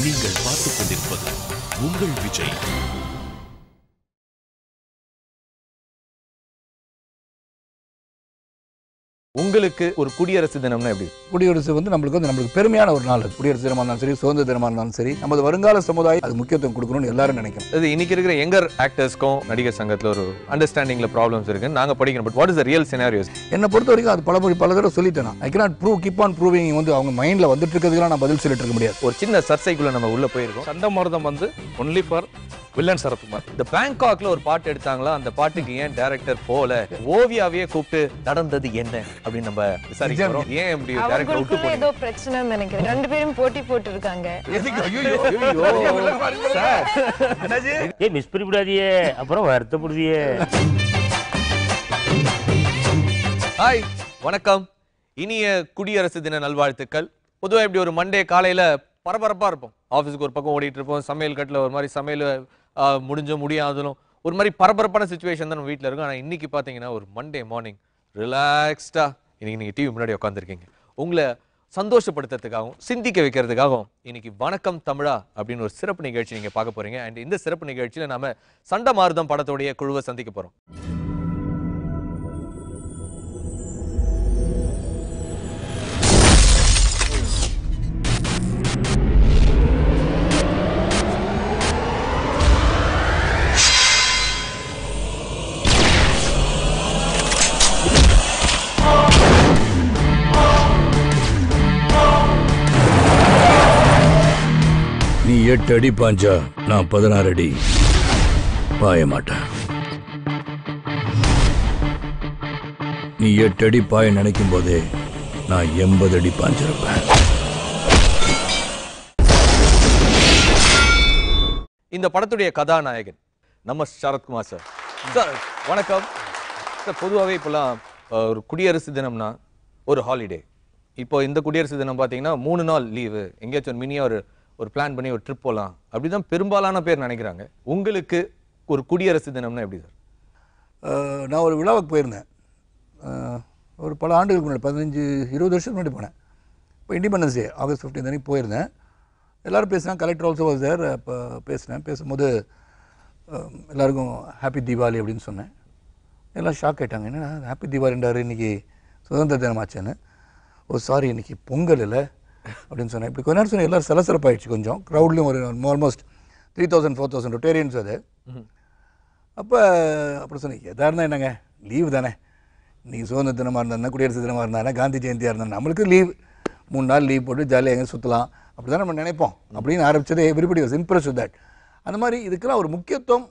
நீங்கள் பார்த்துக் கொண்டிருப்பது உங்கள் விஜய். உங்களுக்கு ஒரு குடியரசு தினம்னா எப்படி? குடியரசு நம்மளுக்கு பெருமையான ஒரு நாள். குடியரசு தினமா இருந்தாலும் சரி, சுதந்திர தினமா இருந்தாலும் சரி, நமது வருங்கால சமுதாயம் அது முக்கியத்துவம் கொடுக்கணும்னு எல்லாரும் நினைக்கிறோம். அது இன்னைக்கு இருக்கிற யங்கர் ஆக்டர்ஸ்க்கும் நடிகர் சங்கத்துல ஒரு அண்டர்ஸ்டாண்டிங்ல ப்ராப்ளம்ஸ் இருக்கு. நாங்க படிக்கிறோம். But what is the real scenarios? என்னை பொறுத்த வரைக்கும் அது பல தடவை சொல்லிட்டேன். I cannot prove, keep on proving. அவங்க மைண்ட்ல வந்துட்டு இருக்கிறதுலாம் நான் பதில் சொல்லிட்டு இருக்க முடியாது. ஒரு சின்ன சர்ச்சைக்குள்ள நம்ம உள்ள போயிருக்கோம். சண்டமாரதம் ஒன்லி ஃபார் வில்லன் சரத்குமார். இந்த பேங்காக்ல ஒரு பாட்டு எடுத்தாங்களா, அந்த பாட்டுக்கு ஏன் டைரக்டர் போல ஓவியாவே கூப்பிட்டு நடந்தது என்ன அப்படின்னு நம்ம விசாரிக்கிறோம். ஏன் இப்படி டைரக்டர் விட்டு போனீங்க? ஏதோ பிரச்சனைன்னு நினைக்கிறேன். ரெண்டு பேரும் போட்டி போட்டு இருக்காங்க. மிஸ் பண்ணிவிடாதியே, அப்புறம் வருத்தப்படுதியே. ஹாய், வணக்கம். இனிய குடியரசு தின நல்வாழ்த்துக்கள். பொதுவாக இப்படி ஒரு மண்டே காலையில பரபரப்பா இருப்போம். ஆஃபீஸுக்கு ஒரு பக்கம் ஓடிட்டு இருப்போம். சமையல் கட்டில் ஒரு மாதிரி சமையல் முடிஞ்சோ முடியாதலும் ஒரு மாதிரி பரபரப்பான சுச்சுவேஷன் தான் நம்ம வீட்டில் இருக்கும். ஆனால் இன்னைக்கு பார்த்தீங்கன்னா ஒரு மண்டே மார்னிங் ரிலாக்ஸ்டா இன்னைக்கு நீங்கள் டிவி முன்னாடி உட்காந்துருக்கீங்க. உங்களை சந்தோஷப்படுத்துறதுக்காகவும் சிந்திக்க வைக்கிறதுக்காகவும் இன்னைக்கு வணக்கம் தமிழா அப்படின்னு ஒரு சிறப்பு நிகழ்ச்சி நீங்கள் பார்க்க போறீங்க. அண்ட் இந்த சிறப்பு நிகழ்ச்சியில் நாம சண்டமாருதம் படத்துடைய குழுவை சந்திக்க போறோம். நீ 8 அடி பாஞ்சா நான் 16 அடி பாய மாட்டேன். நீ 8 அடி பாய நினைக்கும் போதே நான் 80 அடி பாஞ்சிருப்பேன். இந்த படத்துடைய கதாநாயகன் நம்ம சரத்குமார் சார். சார் வணக்கம் சார். பொதுவாகவே இப்போலாம் ஒரு குடியரசு தினம்னா ஒரு ஹாலிடே. இப்போ இந்த குடியரசு தினம் பார்த்தீங்கன்னா 3 நாள் லீவு, எங்கேயாச்சும் ஒரு மினியாக ஒரு பிளான் பண்ணி ஒரு ட்ரிப் போகலாம் அப்படிதான் பெரும்பாலான பேர் நினைக்கிறாங்க. உங்களுக்கு ஒரு குடியரசு தினம்னா எப்படி சார்? நான் ஒரு விழாவுக்கு போயிருந்தேன். ஒரு பல ஆண்டுகளுக்கு முன்னாடி 15-20 வருஷத்துக்கு முன்னாடி போனேன். இப்போ இண்டிபெண்டன்ஸ் டே ஆகஸ்ட் 15 அன்றைக்கி போயிருந்தேன். எல்லோரும் பேசினாங்க. Collector also was there. இப்போ பேசும்போது எல்லாருக்கும் ஹாப்பி தீபாவளி அப்படின்னு சொன்னேன். எல்லாம் ஷாக் ஆகிட்டாங்க. என்னன்னா ஹாப்பி தீபாவளின்றாரு, இன்றைக்கி சுதந்திர தினமாச்சுன்னு. ஓ சாரி, இன்றைக்கி பொங்கல் இல்லை அப்படின்னு சொன்னேன். இப்படி கொஞ்ச நேரம் சொன்னேன். எல்லோரும் சலசலப்பாயிடுச்சு. கொஞ்சம் க்ரௌட்லேயும் ஒரு ஆல்மோஸ்ட் 3000-4000 ரொட்டேரியன்ஸ் அது. அப்போ அப்படி சொன்னேன், எதாக இருந்தால் என்னங்க, லீவு தானே. இன்றைக்கி சுதந்திர தினமாக இருந்தா, குடியரசு தினமாக இருந்தானே, காந்தி ஜெயந்தியாக இருந்தால் நம்மளுக்கு லீவ், 3 நாள் லீவ் போட்டு ஜாலியாக எங்கே சுற்றலாம் அப்படி தான் நம்ம நினைப்போம் அப்படின்னு ஆரம்பிச்சதே everybody was impressed with that. அந்த மாதிரி இதுக்கெல்லாம் ஒரு முக்கியத்துவம்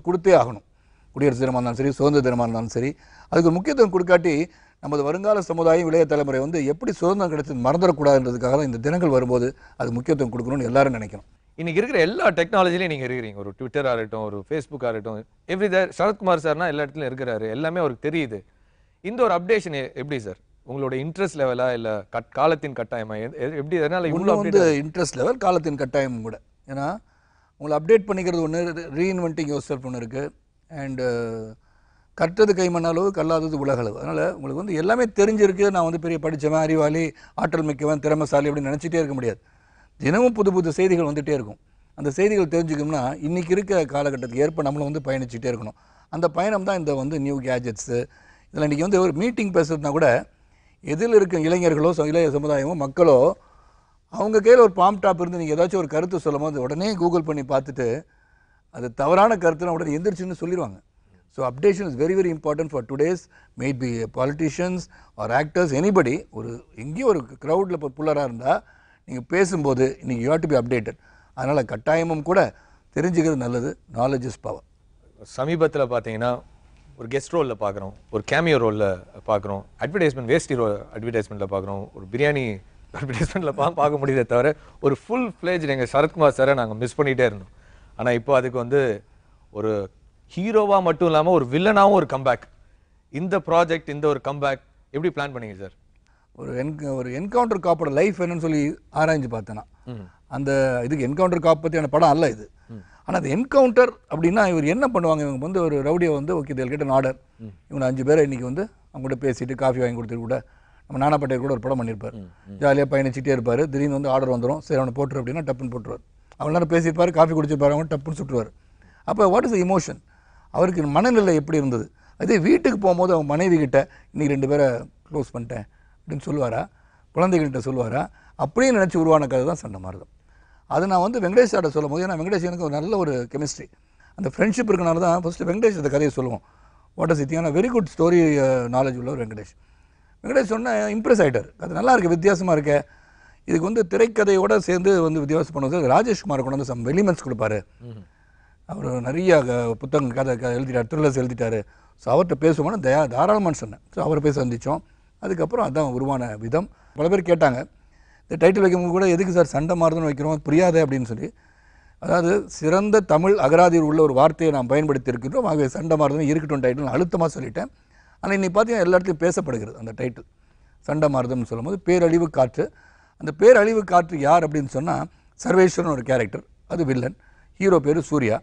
கொடுத்தே ஆகணும். குடியரசு தினமாக இருந்தாலும் சரி, சுதந்திர தினமாக இருந்தாலும் சரி, அதுக்கு ஒரு முக்கியத்துவம் கொடுக்காட்டி நமது வருங்கால சமுதாயம், இளைய தலைமுறை எப்படி சுதந்திரம் கிடைச்சது மறந்துடக்கூடாதுன்றதுக்காக தான் இந்த தினங்கள் வரும்போது அது முக்கியத்துவம் கொடுக்கணும்னு எல்லாரும் நினைக்கணும். இன்னைக்கு இருக்கிற எல்லா டெக்னாலஜிலையும் நீங்கள் இருக்கிறீங்க. ஒரு ட்விட்டராக இருக்கட்டும், ஒரு ஃபேஸ்புக்காக இருக்கட்டும், எவ்ரிதேர் சரத்குமார் சார்னா எல்லா இடத்துலையும் இருக்கிறாரு. எல்லாமே அவருக்கு தெரியுது. இந்த ஒரு அப்டேஷன் எப்படி சார்? உங்களோட இன்ட்ரெஸ்ட் லெவலா இல்லை காலத்தின் கட்டாயமா? எப்படி அதனால இவ்வளோ இன்ட்ரெஸ்ட் லெவல், காலத்தின் கட்டாயம் கூட. ஏன்னா உங்களை அப்டேட் பண்ணிக்கிறது ஒன்று, ரீஇன்வென்டிங் யுவர் செல்ஃப் ஒன்று இருக்குது. அண்டு கற்றது கைமண்ணளவு, கல்லாதது உலகளவு. அதனால் உங்களுக்கு எல்லாமே தெரிஞ்சிருக்கு. நான் பெரிய படித்தவன், அறிவாளி, ஆற்றல் மிக்கவன், திறமைசாலி அப்படின்னு நினச்சிட்டே இருக்க முடியாது. தினமும் புது புது செய்திகள் வந்துகிட்டே இருக்கும். அந்த செய்திகள் தெரிஞ்சுக்கணும்னா இன்றைக்கி இருக்க காலகட்டத்துக்கு ஏற்ப நம்மளை பயணிச்சுட்டே இருக்கணும். அந்த பயணம் தான் இந்த நியூ கேஜெட்ஸு. இதில் இன்றைக்கி ஒரு மீட்டிங் பேசுறதுனா கூட எதில் இருக்க இளைஞர்களோ, இளைய சமுதாயமோ, மக்களோ, அவங்க கையில் ஒரு பாம் டாப் இருந்து நீங்கள் ஏதாச்சும் ஒரு கருத்து சொல்லும் போது உடனே கூகுள் பண்ணி பார்த்துட்டு அது தவறான கருத்துனா உடனே எந்திரிச்சுன்னு சொல்லிடுவாங்க. So updation is very very important for today's maybe politicians or actors, anybody. எங்கேயும் ஒரு க்ரௌடில் இப்போ புல்லராக இருந்தால் நீங்கள் பேசும்போது இன்றைக்கி you have to be updated. அதனால் கட்டாயமும் கூட தெரிஞ்சுக்கிறது நல்லது. Knowledge is power. சமீபத்தில் பார்த்தீங்கன்னா ஒரு கெஸ்ட் ரோலில் பார்க்குறோம், ஒரு கேமியோ ரோலில் பார்க்குறோம், அட்வர்டைஸ்மெண்ட் வேஸ்டி அட்வர்டைஸ்மெண்ட்டில் பார்க்குறோம், ஒரு பிரியாணி அட்வர்டைஸ்மெண்ட்டில் பார்க்க முடியுதே தவிர ஒரு ஃபுல் ஃப்ளேஜ் எங்கள் சரத்குமார் சாரை நாங்கள் மிஸ் பண்ணிகிட்டே இருந்தோம். ஆனால் இப்போ அதுக்கு ஒரு ஹீரோவாக மட்டும் இல்லாமல் ஒரு வில்லனாகவும் ஒரு கம்பேக். இந்த ப்ராஜெக்ட், இந்த ஒரு கம்பேக் எப்படி பிளான் பண்ணீங்க சார்? ஒரு என்கவுண்டர் காப்போட லைஃப் என்னன்னு சொல்லி ஆராய்ஞ்சு பார்த்தேன்னா, அந்த இதுக்கு என்கவுண்டர் காப் பற்றியான படம் அல்ல இது. ஆனால் அது என்கவுண்டர் அப்படின்னா இவர் என்ன பண்ணுவாங்க, இவங்க ஒரு ரவுடியை okay they'll get an order, இவங்க 5 பேரை இன்றைக்கி அவங்க கூட பேசிட்டு காஃபி வாங்கி கொடுத்துட்டு கூட நம்ம நானா பட்டேல் கூட ஒரு படம் பண்ணியிருப்பார். ஜாலியாக பயணிச்சுட்டே இருப்பார். திடீர்னு ஆர்டர் வந்துடும், சரி அவனை போட்டுரு அப்படின்னா டப்புன்னு போட்டுருவார். அவங்க நேரம் பேசியிருப்பார், காஃபி குடிச்சிருப்பாரு, அவங்க டப்புன்னு சுட்டுருவார். அப்போ வாட் இஸ் த இமோஷன், அவருக்கு மனநிலை எப்படி இருந்தது? அதே வீட்டுக்கு போகும்போது அவங்க மனைவி கிட்ட இன்னைக்கு 2 பேரை க்ளோஸ் பண்ணிட்டேன் அப்படின்னு சொல்லுவாரா, குழந்தைகள்கிட்ட சொல்லுவாரா? அப்படியே நினச்சி உருவான கதை தான் சண்டமாரதம். அது நான் வந்து வெங்கடேஷ் சார்ட்ட சொல்லும் போது, ஏன்னா வெங்கடேஷ் எனக்கு ஒரு நல்ல ஒரு கெமிஸ்ட்ரி, அந்த ஃப்ரெண்ட்ஷிப் இருக்கனால தான் ஃபஸ்ட்டு வெங்கடேஷ் இந்த கதையை சொல்லுவோம். வாட் இஸ் இட், ஏன்னா வெரி குட் ஸ்டோரி நாலேஜ் உள்ளவர் வெங்கடேஷ். வெங்கடேஷ் சொன்னால் இம்ப்ரெஸ் ஆகிட்டார். அது நல்லா இருக்குது, வித்தியாசமாக இருக்க. இதுக்கு வந்து திரைக்கதையோடு சேர்ந்து வந்து வித்தியாசம் பண்ணுவது ராஜேஷ்குமார் கொண்டு வந்து சம் எலிமெண்ட்ஸ் கொடுப்பாரு. அவர் நிறைய புத்தகங்கள் கதை எழுதிட்டார், த்ரில்லர்ஸ் எழுதிட்டார். ஸோ அவர்கிட்ட பேசுவோம்னா தாராளமாக சொன்னேன். ஸோ அவரை போய் சந்தித்தோம். அதுக்கப்புறம் அதுதான் உருவான விதம். பல பேர் கேட்டாங்க, இந்த டைட்டில் வைக்கும்போது கூட எதுக்கு சார் சண்டமாரதம்னு வைக்கிறோம், புரியாதே அப்படின்னு சொல்லி. அதாவது சிறந்த தமிழ் அகராதியில் உள்ள ஒரு வார்த்தையை நாம் பயன்படுத்தி இருக்கின்றோம். ஆகவே சண்டமாரதம் இருக்கட்டும் டைட்டில் நான் அழுத்தமாக சொல்லிட்டேன். ஆனால் இன்னைக்கு பார்த்தீங்கன்னா எல்லா இடத்துலையும் பேசப்படுகிறது அந்த டைட்டில் சண்டமாரதம்னு சொல்லும்போது. பேரழிவு காற்று, அந்த பேரழிவு காற்று யார் அப்படின்னு சொன்னால் சர்வேஸ்வரன் ஒரு கேரக்டர், அது வில்லன். ஹீரோ பேர் சூர்யா.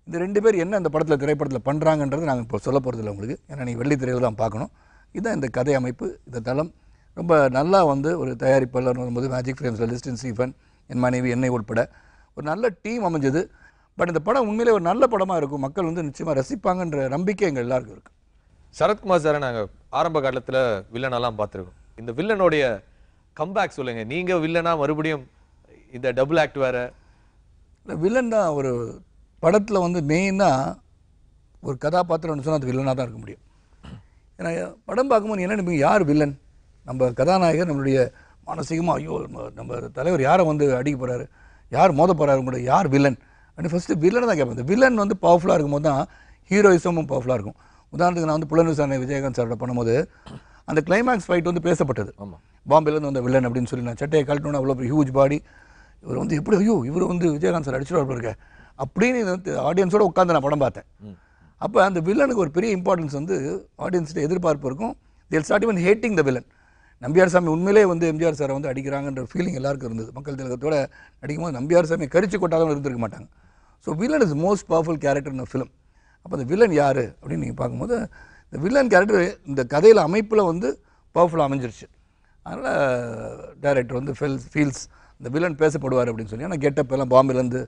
இந்த 2 பேர் என்ன அந்த திரைப்படத்தில் பண்ணுறாங்கன்றது நாங்கள் இப்போ சொல்ல போகிறதில்ல உங்களுக்கு, ஏன்னா நீங்கள் வெள்ளித்திரையில் தான் பார்க்கணும். இதுதான் இந்த கதை அமைப்பு, இந்த தளம். ரொம்ப நல்லா வந்து ஒரு தயாரிப்பாளர் வரும்போது மேஜிக் ஃப்ரேம்ஸில் லிஸ்டின் ஸ்டீஃபன், என் மனைவி, என்னை உட்பட ஒரு நல்ல டீம் அமைஞ்சது. பட் இந்த படம் உண்மையிலே ஒரு நல்ல படமாக இருக்கும், மக்கள் வந்து நிச்சயமாக ரசிப்பாங்கன்ற நம்பிக்கை எங்கள் எல்லாருக்கும் இருக்குது. சரத்குமார் சாரை நாங்கள் ஆரம்ப காலத்தில் வில்லனெல்லாம் பார்த்துருக்கோம். இந்த வில்லனுடைய கம்பேக் சொல்லுங்கள். நீங்கள் வில்லனா மறுபடியும் இந்த டபுள் ஆக்ட் வேறு? இல்லை, வில்லன் தான் ஒரு படத்தில் வந்து மெயினாக ஒரு கதாபாத்திரம்னு சொன்னால் அது வில்லனாக தான் இருக்க முடியும். ஏன்னா படம் பார்க்கும்போது என்ன நினைப்பீங்க, யார் வில்லன்? நம்ம கதாநாயகர் நம்மளுடைய மானசீகமாக ஐயோ நம்ம தலைவர் யாரை வந்து அடிக்க போகிறாரு, யார் மோத போகிறாரு, கூட யார் வில்லன் அப்படின்னு ஃபஸ்ட்டு வில்லனை தான் கேட்பேன். இந்த வில்லன் வந்து பவர்ஃபுல்லாக இருக்கும்போது தான் ஹீரோயிசமும் பவர்ஃபுல்லாக இருக்கும். உதாரணத்துக்கு நான் வந்து புலனுவிசாரணை விஜயகாந்த் சாரோட பண்ணும்போது அந்த கிளைமேக்ஸ் ஃபைட் வந்து பேசப்பட்டது. ஆமாம், பாம்பேலேருந்து வந்த வில்லன் அப்படின்னு சொல்லி நான் சட்டையை கழட்டணும்னு அவ்வளோ ஹியூஜ் பாடி, இவர் வந்து எப்படி ஐயோ இவர் வந்து விஜயகாந்த் சார் அடிச்சுட்டு இருக்க அப்படின்னு ஆடியன்ஸோடு உட்காந்து நான் படம் பார்த்தேன். அப்போ அந்த வில்லனுக்கு ஒரு பெரிய இம்பார்ட்டன்ஸ் வந்து ஆடியன்ஸ்கிட்ட எதிர்பார்ப்பு இருக்கும். They'll start even hating the villain. Nambiar சாமி உண்மையிலே வந்து எம்ஜிஆர் சாரை வந்து அடிக்கிறாங்கன்ற ஃபீலிங் எல்லாருக்கும் இருந்தது. மக்கள் திலகத்தோட நடிக்கும்போது நம்பியார் சாமி கரிச்சு கொட்டாலும் இருந்திருக்க மாட்டாங்க. So villain is most powerful character in film. அப்போ அந்த வில்லன் யார் அப்படின்னு நீங்கள் பார்க்கும்போது இந்த வில்லன் கேரக்டர் இந்த கதையில் அமைப்பில் வந்து பவர்ஃபுல்லாக அமைஞ்சிருச்சு. அதனால் டைரக்டர் வந்து ஃபீல்ஸ் இந்த வில்லன் பேசப்படுவார் அப்படின்னு சொல்லி. ஆனால் கெட்டப் எல்லாம் பாம்பேலேருந்து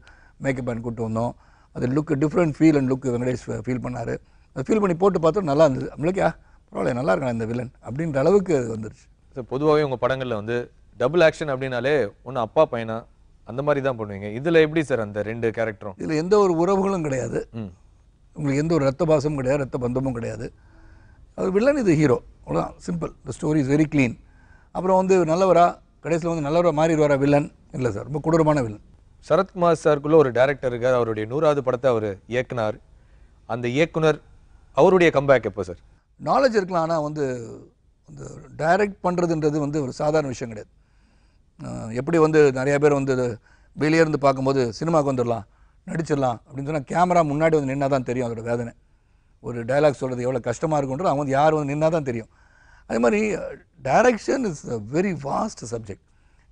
மேக்கப் பேண்ட் கூப்பிட்டு வந்தோம். அது look different feel and look Venkatesh feel பண்ணார். அதை ஃபீல் பண்ணி போட்டு பார்த்தோம், நல்லா இருந்தது. நம்மளுக்கு பரவாயில்ல, நல்லா இருக்காங்க இந்த வில்லன் அப்படின்ற அளவுக்கு அது வந்துருச்சு. சார் பொதுவாகவே உங்கள் படங்களில் வந்து டபுள் ஆக்ஷன் அப்படின்னாலே ஒன்று அப்பா பையனா அந்த மாதிரி தான் பண்ணுவீங்க. இதில் எப்படி சார் அந்த 2 கேரக்டரும்? இதில் எந்த ஒரு உறவுகளும் கிடையாது, உங்களுக்கு எந்த ஒரு ரத்த பாசமும் கிடையாது, ரத்த பந்தமும் கிடையாது. அது வில்லன், இது ஹீரோ, அவ்வளோதான், simple. The story is very clean. அப்புறம் வந்து நல்லவரா கடைசியில் வந்து நல்லவராக மாறிடுவாரா வில்லன்? இல்லை சார், ரொம்ப கொடூரமான வில்லன். சரத்குமார் சாருக்குள்ள ஒரு டைரக்டர் இருக்கார், அவருடைய 100வது படத்தை அவர் இயக்குனார். அந்த இயக்குனர் அவருடைய கம்பேக் எப்போ சார்? நாலேஜ் இருக்கலாம், ஆனால் வந்து இந்த டைரக்ட் பண்ணுறதுன்றது வந்து ஒரு சாதாரண விஷயம் கிடையாது. எப்படி வந்து நிறையா பேர் வந்து வெளியே இருந்து பார்க்கும்போது சினிமாவுக்கு வந்துடலாம், நடிச்சிடலாம் அப்படின்னு சொன்னால் கேமரா முன்னாடி வந்து நின்னா தான் தெரியும் அதோட வேதனை. ஒரு டைலாக் சொல்கிறது எவ்வளோ கஷ்டமாக இருக்குன்றது அவங்க வந்து யார் வந்து நின்னா தான் தெரியும். அதே மாதிரி direction is a very vast subject.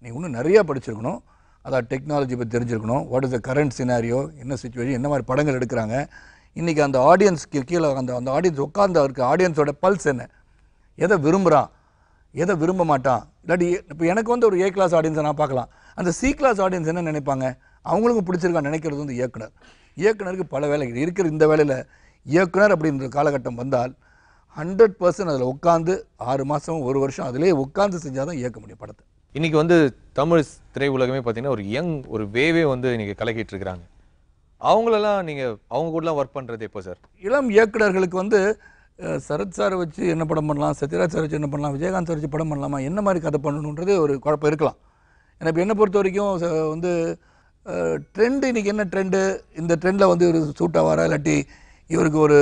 நீங்கள் இன்னும் நிறையா படிச்சிருக்கணும், அதாவது டெக்னாலஜி பற்றி தெரிஞ்சிருக்கணும். What is the current scenario, என்ன சுச்சுவேஷன், என்ன மாதிரி படங்கள் எடுக்கிறாங்க, இன்றைக்கி அந்த ஆடியன்ஸ்க்கு கீழே அந்த ஆடியன்ஸ் உட்காந்து இருக்க ஆடியன்ஸோட பல்ஸ் என்ன, எதை விரும்புகிறான், எதை விரும்ப மாட்டான். இல்லாட்டி இப்போ எனக்கு வந்து ஒரு A கிளாஸ் ஆடியன்ஸை நான் பார்க்கலாம், அந்த C கிளாஸ் ஆடியன்ஸ் என்ன நினைப்பாங்க, அவங்களுக்கும் பிடிச்சிருக்கான்னு நினைக்கிறது வந்து இயக்குனர். இயக்குனருக்கு பல வேலைகள் இருக்கிற. இந்த வேலையில் இயக்குனர் அப்படின்ற காலகட்டம் வந்தால் 100% அதில் உட்காந்து 6 மாதம் 1 வருஷம் அதிலே உட்காந்து செஞ்சால் தான் இயக்க முடியும் படத்தை. இன்றைக்கி வந்து தமிழ் திரையுலகமே பார்த்தீங்கன்னா ஒரு யங் ஒரு வேவே வந்து இன்றைக்கி கலக்கிட்டு இருக்கிறாங்க. அவங்களெல்லாம் நீங்கள் அவங்க கூடலாம் ஒர்க் பண்ணுறது எப்போ சார்? இளம் இயக்குனர்களுக்கு வந்து சரத் சாரை வச்சு என்ன படம் பண்ணலாம், சத்யராஜ் சார் வச்சு என்ன பண்ணலாம், விஜயகாந்த் சார் வச்சு படம் பண்ணலாமா, என்ன மாதிரி கதை பண்ணணுன்றது ஒரு குழப்பம் இருக்கலாம். ஏன்னா இப்போ என்னை பொறுத்த வரைக்கும் வந்து ட்ரெண்டு, இன்றைக்கி என்ன ட்ரெண்டு, இந்த ட்ரெண்டில் வந்து ஒரு சூட்டாக வர, இல்லாட்டி இவருக்கு ஒரு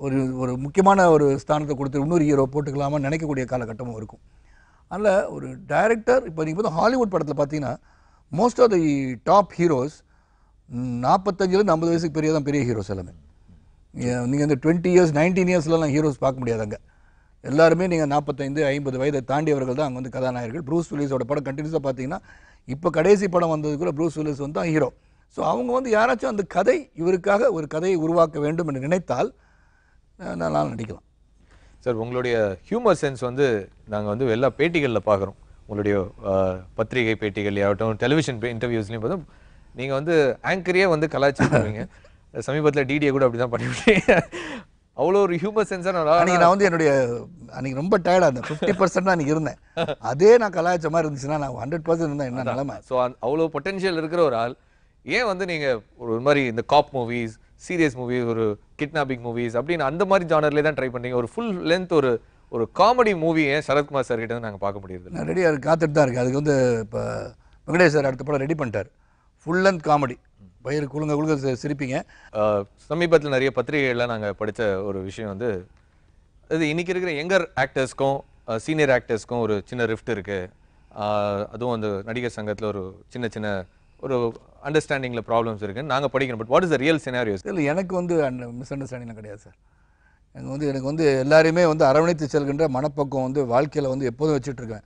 ஒரு ஒரு முக்கியமான ஒரு ஸ்தானத்தை கொடுத்து இன்னொரு ஹீரோ போட்டுக்கலாமா நினைக்கக்கூடிய காலகட்டமும் இருக்கும். அதில் ஒரு டைரக்டர் இப்போ நீங்கள் பார்த்தா ஹாலிவுட் படத்தில் பார்த்தீங்கன்னா most of the top heroes 45லேருந்து 50 வயசுக்கு பெரிய ஹீரோஸ் எல்லாமே. நீங்கள் வந்து 20 இயர்ஸ் 19 இயர்ஸ்லாம் ஹீரோஸ் பார்க்க முடியாது. அங்கே எல்லாருமே நீங்கள் 45 50 வயதை தாண்டியவர்கள் தான் அங்கே வந்து கதாநாயகர்கள். ப்ரூஸ் வில்லிஸோட படம் கண்டினியூஸாக பார்த்தீங்கன்னா இப்போ கடைசி படம் வந்ததுக்குள்ள ப்ரூஸ் வில்லிஸ் வந்து தான் ஹீரோ. ஸோ அவங்க வந்து யாராச்சும் அந்த கதை இவருக்காக ஒரு கதையை உருவாக்க வேண்டும் என்று நினைத்தால் நல்லா நடிக்கலாம் சார். உங்களுடைய ஹியூமர் சென்ஸ் வந்து நாங்கள் வந்து எல்லா பேட்டிகளில் பார்க்குறோம். உங்களுடைய பத்திரிகை பேட்டிகள் ஆகட்டும், டெலிவிஷன் இன்டர்வியூஸ்லையும் பார்த்தோம், நீங்க வந்து ஆங்கரையே வந்து கலாய்ச்சிருக்கீங்க. சமீபத்தில் டிடியை கூட அப்படிதான் பண்ணிவிட்டீங்க. அவ்வளோ ஒரு ஹியூமர் சென்ஸாக அன்றைக்கி நான் வந்து என்னுடைய அன்றைக்கி ரொம்ப டயர்டாக இருந்தேன். 50% தான் அன்றைக்கி இருந்தேன். அதே நான் கலாய்ச்ச மாதிரி இருந்துச்சுன்னா நான் 100% இருந்தேன் என்ன நிலைமை. ஸோ அவ்வளோ பொட்டென்ஷியல் இருக்கிற ஒரு ஆள் ஏன் வந்து நீங்கள் ஒரு மாதிரி இந்த காப் மூவிஸ், சீரியஸ் மூவிஸ், ஒரு கிட்னாப்பிங் மூவிஸ் அப்படின்னு அந்த மாதிரி ஜானர்லேயே தான் ட்ரை பண்ணீங்க? ஒரு ஃபுல் லென்த் ஒரு காமெடி மூவி ஏன் சரத்குமார் சார் கிட்ட நாங்கள் பார்க்க முடியுது? நான் ரெடியாக காத்துட்டு தான் இருக்கேன். அதுக்கு வந்து இப்போ வெங்கடேஷ் சார் அடுத்த படம் ரெடி பண்ணிட்டார். ஃபுல் லென்த் காமெடி, வயிறு குழுங்க குழுங்க சிரிப்பீங்க. சமீபத்தில் நிறைய பத்திரிகைகள்லாம் நாங்கள் படித்த ஒரு விஷயம் வந்து அது இன்னைக்கு இருக்கிற யங்கர் ஆக்டர்ஸ்க்கும் சீனியர் ஆக்டர்ஸ்க்கும் ஒரு சின்ன ரிஃப்ட் இருக்குது. அதுவும் அந்த நடிகர் சங்கத்தில் ஒரு சின்ன ஒரு அண்டர்ஸ்டாண்டிங்கில் ப்ராப்ளம்ஸ் இருக்குன்னு நாங்கள் படிக்கணும். But what is the real scenarios? இல்லை, எனக்கு வந்து மிஸ் அண்டர்ஸ்டாண்டிங்லாம் கிடையாது சார். எனக்கு வந்து எல்லாரையுமே வந்து அரவணைத்து செல்கின்ற மனப்பக்கம் வந்து வாழ்க்கையில் வந்து எப்போதும் வச்சுட்ருக்கேன்.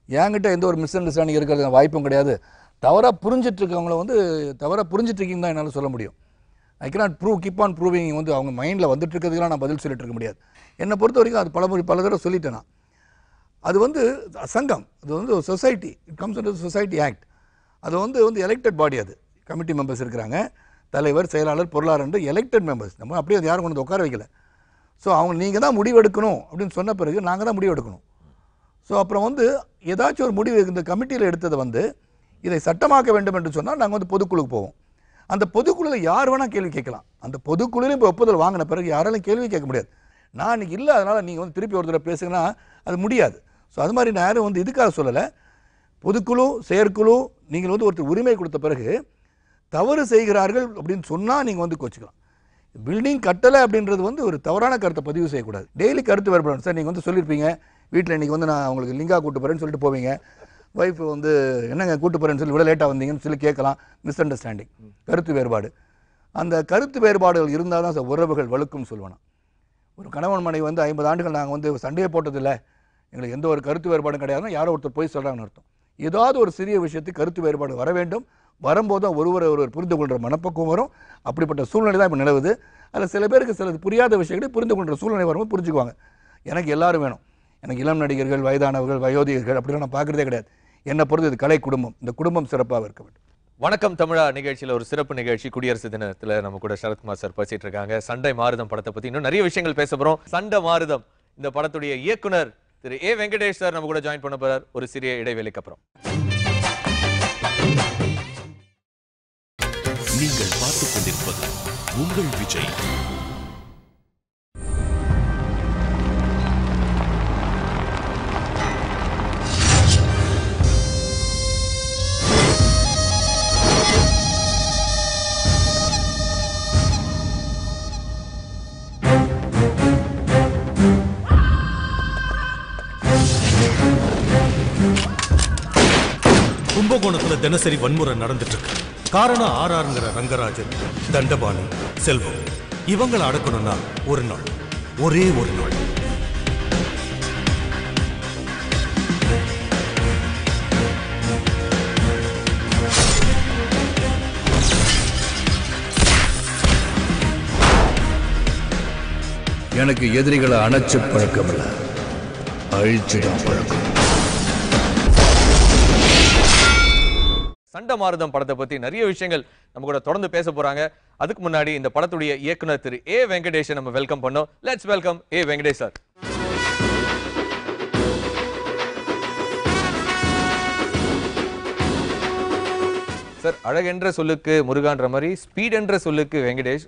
என்கிட்ட எந்த ஒரு மிஸ் அண்டர்ஸ்டாண்டிங் இருக்கிறது வாய்ப்பும் கிடையாது. தவறாக புரிஞ்சிட்ருக்கவங்கள வந்து தவறாக புரிஞ்சிட்ருக்கீங்கன்னு தான் என்னால் சொல்ல முடியும். I cannot keep on proving. வந்து அவங்க மைண்டில் வந்துட்டு இருக்கிறதுக்கெல்லாம் நான் பதில் சொல்லிட்டு இருக்க முடியாது. என்னை பொறுத்த வரைக்கும் அது பல தடவை சொல்லிட்டேன் நான். அது வந்து சங்கம், அது வந்து ஒரு society, it comes under society act. அது வந்து எலெக்டட் பாடி. அது கமிட்டி மெம்பர்ஸ் இருக்கிறாங்க, தலைவர், செயலாளர், பொருளாளர் என்று எலெக்டட் மெம்பர்ஸ். நம்ம அப்படியே அது யாரும் கொண்டு வந்து உட்கார வைக்கல. ஸோ அவங்க நீங்கள் தான் முடிவெடுக்கணும் அப்படின்னு சொன்ன பிறகு நாங்கள் தான் முடிவெடுக்கணும். ஸோ அப்புறம் வந்து ஏதாச்சும் ஒரு முடிவு இந்த கமிட்டியில் எடுத்ததை வந்து இதை சட்டமாக்க வேண்டும் என்று சொன்னால் நாங்கள் வந்து பொதுக்குழுக்கு போவோம். அந்த பொதுக்குழுவில் யார் வேணால் கேள்வி கேட்கலாம். அந்த பொதுக்குழுலையும் இப்போ ஒப்புதல் வாங்கின பிறகு யாராலும் கேள்வி கேட்க முடியாது. நான் இன்றைக்கி இல்லை, அதனால் நீங்கள் வந்து திருப்பி ஒரு தடவை பேசுங்கன்னா அது முடியாது. ஸோ அது மாதிரி நான் யாரும் வந்து இதுக்காக சொல்லலை. பொதுக்குழு, செயற்குழு, நீங்கள் வந்து ஒருத்தர் உரிமை கொடுத்த பிறகு தவறு செய்கிறார்கள் அப்படின்னு சொன்னால் நீங்கள் வந்து கோச்சிக்கலாம். பில்டிங் கட்டலை அப்படின்றது வந்து ஒரு தவறான கருத்தை பதிவு செய்யக்கூடாது. டெய்லி கருத்து வேறுபடணும் சார். நீங்கள் வந்து சொல்லியிருப்பீங்க வீட்டில் இன்றைக்கி வந்து நான் உங்களுக்கு லிங்கா கூட்டு போகிறேன்னு சொல்லிட்டு போவீங்க. ஒய்ஃப் வந்து என்னங்க கூட்டு போகிறேன்னு சொல்லி இவ்வளோ லேட்டாக வந்தீங்கன்னு சொல்லி கேட்கலாம். மிஸ் அண்டர்ஸ்டாண்டிங், கருத்து வேறுபாடு. அந்த கருத்து வேறுபாடுகள் இருந்தால் தான் சார் உறவுகள் வலுக்கும்னு சொல்லுவேன். ஒரு கணவன் மனைவி வந்து 50 ஆண்டுகள் நாங்கள் வந்து சண்டையை போட்டதில்லை, எங்களுக்கு எந்த ஒரு கருத்து வேறுபாடும் கிடையாதுன்னா யாரோ ஒருத்தர் போய் சொல்கிறாங்கன்னு அர்த்தம். ஏதாவது ஒரு சிறிய விஷயத்துக்கு கருத்து வேறுபாடு வர வேண்டும். வரும்போது தான் ஒருவர் புரிந்து கொள்கிற மனப்பக்குவம் வரும். அப்படிப்பட்ட சூழ்நிலை தான் இப்போ நிலவுது. அதில் சில பேருக்கு சிலது புரியாத விஷயங்களை புரிந்து கொள்கிற சூழ்நிலை வரும்போது புரிஞ்சுக்குவாங்க. எனக்கு எல்லாரும் வேணும். எனக்கு இளம் நடிகர்கள், வயதானவர்கள், வயோதிகர்கள் அப்படிலாம் நான் பார்க்குறதே கிடையாது. என்னை பொறுத்து இது கலை குடும்பம். இந்த குடும்பம் சிறப்பாக இருக்க வேண்டும். வணக்கம் தமிழா நிகழ்ச்சியில் ஒரு சிறப்பு நிகழ்ச்சி. குடியரசு தினத்தில் நம்ம கூட சரத்குமார் சார் பேசிட்டு இருக்காங்க. சண்டை மாருதம் படத்தை பற்றி இன்னும் நிறைய விஷயங்கள் பேச போகிறோம். சண்டை மாருதம் இந்த படத்துடைய இயக்குனர் திரு ஏ வெங்கடேஷ் சார் நம்ம கூட ஜாயின் பண்ண போறார் ஒரு சிறிய இடைவேளைக்கு அப்புறம். நீங்கள் பார்த்துக் கொண்டிருப்பது உங்கள் விஜய். கும்பகோணத்துல தினசரி வன்முறை நடந்துட்டு இருக்கு. காரணம் ஆர்ஆர்ங்கிற ரங்கராஜன், தண்டபாணி, செல்வம். இவங்களை அடக்கணும்னா ஒரு நாள், ஒரே ஒரு நாள். எனக்கு எதிரிகளை அணைச்சு பழக்கம் இல்லை, அழிச்சிடும் பழக்கம். சண்டை மாருதம் படத்தை பத்தி நிறைய விஷயங்கள் நம்ம கூட தொடர்ந்து பேச போறாங்க. அதுக்கு முன்னாடி இந்த படத்துடைய இயக்குனர் திரு ஏ வெங்கடேஷ் நம்ம வெல்கம் பண்ணோம். Let's welcome a Venkatesh sir. Sir, அழகென்ற சொல்லுக்கு முருகான்ற மாதிரி ஸ்பீட் என்ற சொல்லுக்கு வெங்கடேஷ்.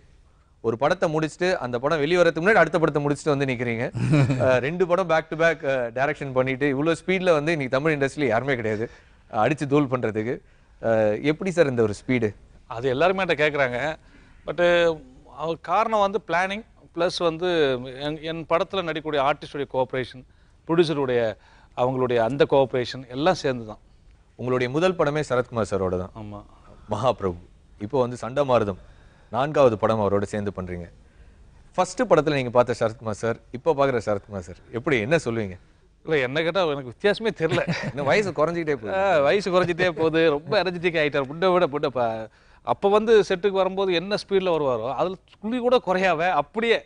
ஒரு படத்தை முடிச்சுட்டு அந்த படம் வெளிவரதுக்கு முன்னாடி அடுத்த படத்தை முடிச்சுட்டு வந்து நிக்கிறீங்க. 2 படம் பேக் டு பேக் டைரக்ஷன் பண்ணிட்டு இவ்வளவு ஸ்பீட்ல வந்து இன்னைக்கு தமிழ் இண்டஸ்ட்ரியில யாருமே கிடையாது அடிச்சு தூள் பண்றதுக்கு. எப்படி சார் இந்த ஒரு ஸ்பீடு? அது எல்லாருமே என்கிட்ட கேட்குறாங்க. பட்டு காரணம் வந்து பிளானிங் ப்ளஸ் வந்து என் படத்தில் நடிக்கக்கூடிய ஆர்டிஸ்டுடைய கோஆப்ரேஷன், ப்ரொடியூசருடைய அவங்களுடைய அந்த கோஆப்ரேஷன் எல்லாம் சேர்ந்து தான். உங்களுடைய முதல் படமே சரத்குமார் சாரோட தான். ஆமாம், மகாபிரபு. இப்போ வந்து சண்டை மாருதம் 4வது படம் அவரோட சேர்ந்து பண்றீங்க. ஃபர்ஸ்ட் படத்தில் நீங்கள் பார்த்த சரத்குமார் சார், இப்போ பார்க்குற சரத்குமார் சார் எப்படி, என்ன சொல்லுவீங்க? இல்லை, என்ன கேட்டால் எனக்கு வித்தியாசமே தெரில. இன்னும் வயசு குறைஞ்சிக்கிட்டே போகுது. வயசு குறைஞ்சிட்டே போகுது. ரொம்ப எனர்ஜெட்டிக் ஆகிட்டார். புட்டை அப்போ வந்து செட்டுக்கு வரும்போது என்ன ஸ்பீடில் வருவாரோ அதில் துளி கூட குறையாவ அப்படியே